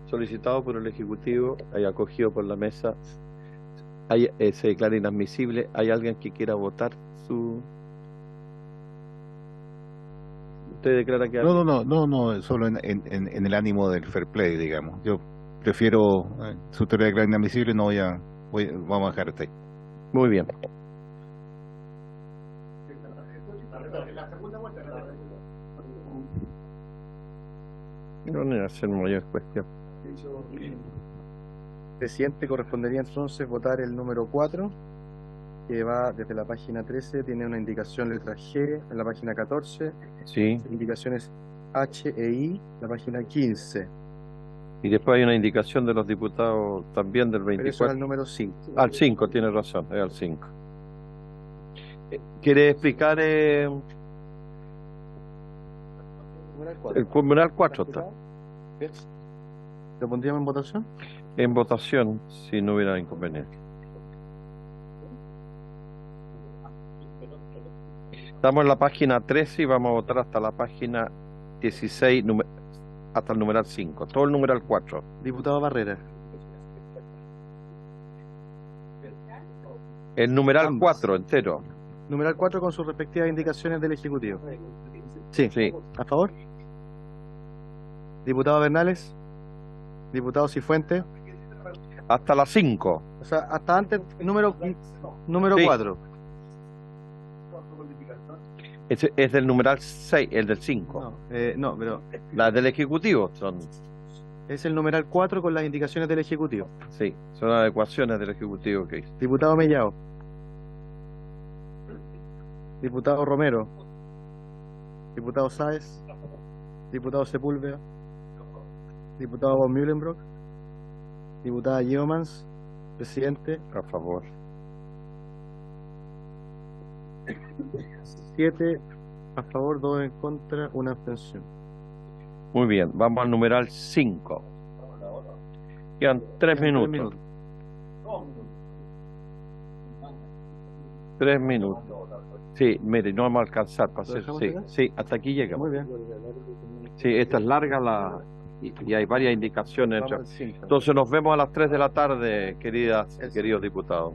[SPEAKER 1] Solicitado por el Ejecutivo y acogido por la mesa, se declara inadmisible. ¿Hay alguien que quiera votar su...? ¿Usted declara que...?
[SPEAKER 4] No, solo en el ánimo del fair play, digamos. Yo prefiero, su teoría declara inadmisible, vamos a dejar hasta ahí.
[SPEAKER 1] Muy bien. No voy a hacer mayor cuestión.
[SPEAKER 5] Presidente, correspondería entonces votar el número 4, que va desde la página 13, tiene una indicación letra G en la página 14,
[SPEAKER 1] Sí.
[SPEAKER 5] indicaciones H e I, la página 15.
[SPEAKER 1] Y después hay una indicación de los diputados también del
[SPEAKER 5] Pero eso
[SPEAKER 1] 24.
[SPEAKER 5] era el número 5.
[SPEAKER 1] Al 5, tiene razón, es al 5. ¿Quiere explicar el numeral 4? Está
[SPEAKER 5] ¿Lo pondríamos en votación?
[SPEAKER 1] en votación, si no hubiera inconveniente. Estamos en la página 13 y vamos a votar hasta la página 16, hasta el numeral 5, todo el numeral 4.
[SPEAKER 5] Diputado Barrera.
[SPEAKER 1] El numeral
[SPEAKER 5] Ambas.
[SPEAKER 1] 4 entero.
[SPEAKER 5] Numeral 4 con sus respectivas indicaciones del Ejecutivo.
[SPEAKER 1] Sí.
[SPEAKER 5] ¿A favor? Diputado Bernales. Diputado Cifuentes.
[SPEAKER 1] Hasta la 5.
[SPEAKER 5] O sea, hasta antes, número
[SPEAKER 1] Sí.
[SPEAKER 5] 4.
[SPEAKER 1] Es del numeral 6, el del 5.
[SPEAKER 5] No, pero
[SPEAKER 1] Las del Ejecutivo son,
[SPEAKER 5] es el numeral 4 con las indicaciones del Ejecutivo.
[SPEAKER 1] sí, son adecuaciones del Ejecutivo que hizo.
[SPEAKER 5] Diputado Mellao. Diputado Romero. Diputado Sáez. Diputado Sepúlveda. Diputado von Mühlenbrock. Diputada Yeomans. Presidente.
[SPEAKER 1] A favor.
[SPEAKER 5] 7 a favor, 2 en contra, 1 abstención.
[SPEAKER 1] Muy bien, vamos al numeral 5. Quedan 3 minutos. 3 minutos. Sí, mire, no vamos a alcanzar para hacer.
[SPEAKER 5] dejamos
[SPEAKER 1] Sí,
[SPEAKER 5] acá?
[SPEAKER 1] sí, hasta aquí llegamos.
[SPEAKER 5] Muy bien.
[SPEAKER 1] Sí, esta es larga y hay varias indicaciones.
[SPEAKER 5] Vamos al 5.
[SPEAKER 1] Entonces nos vemos a las 3 de la tarde, queridos diputados.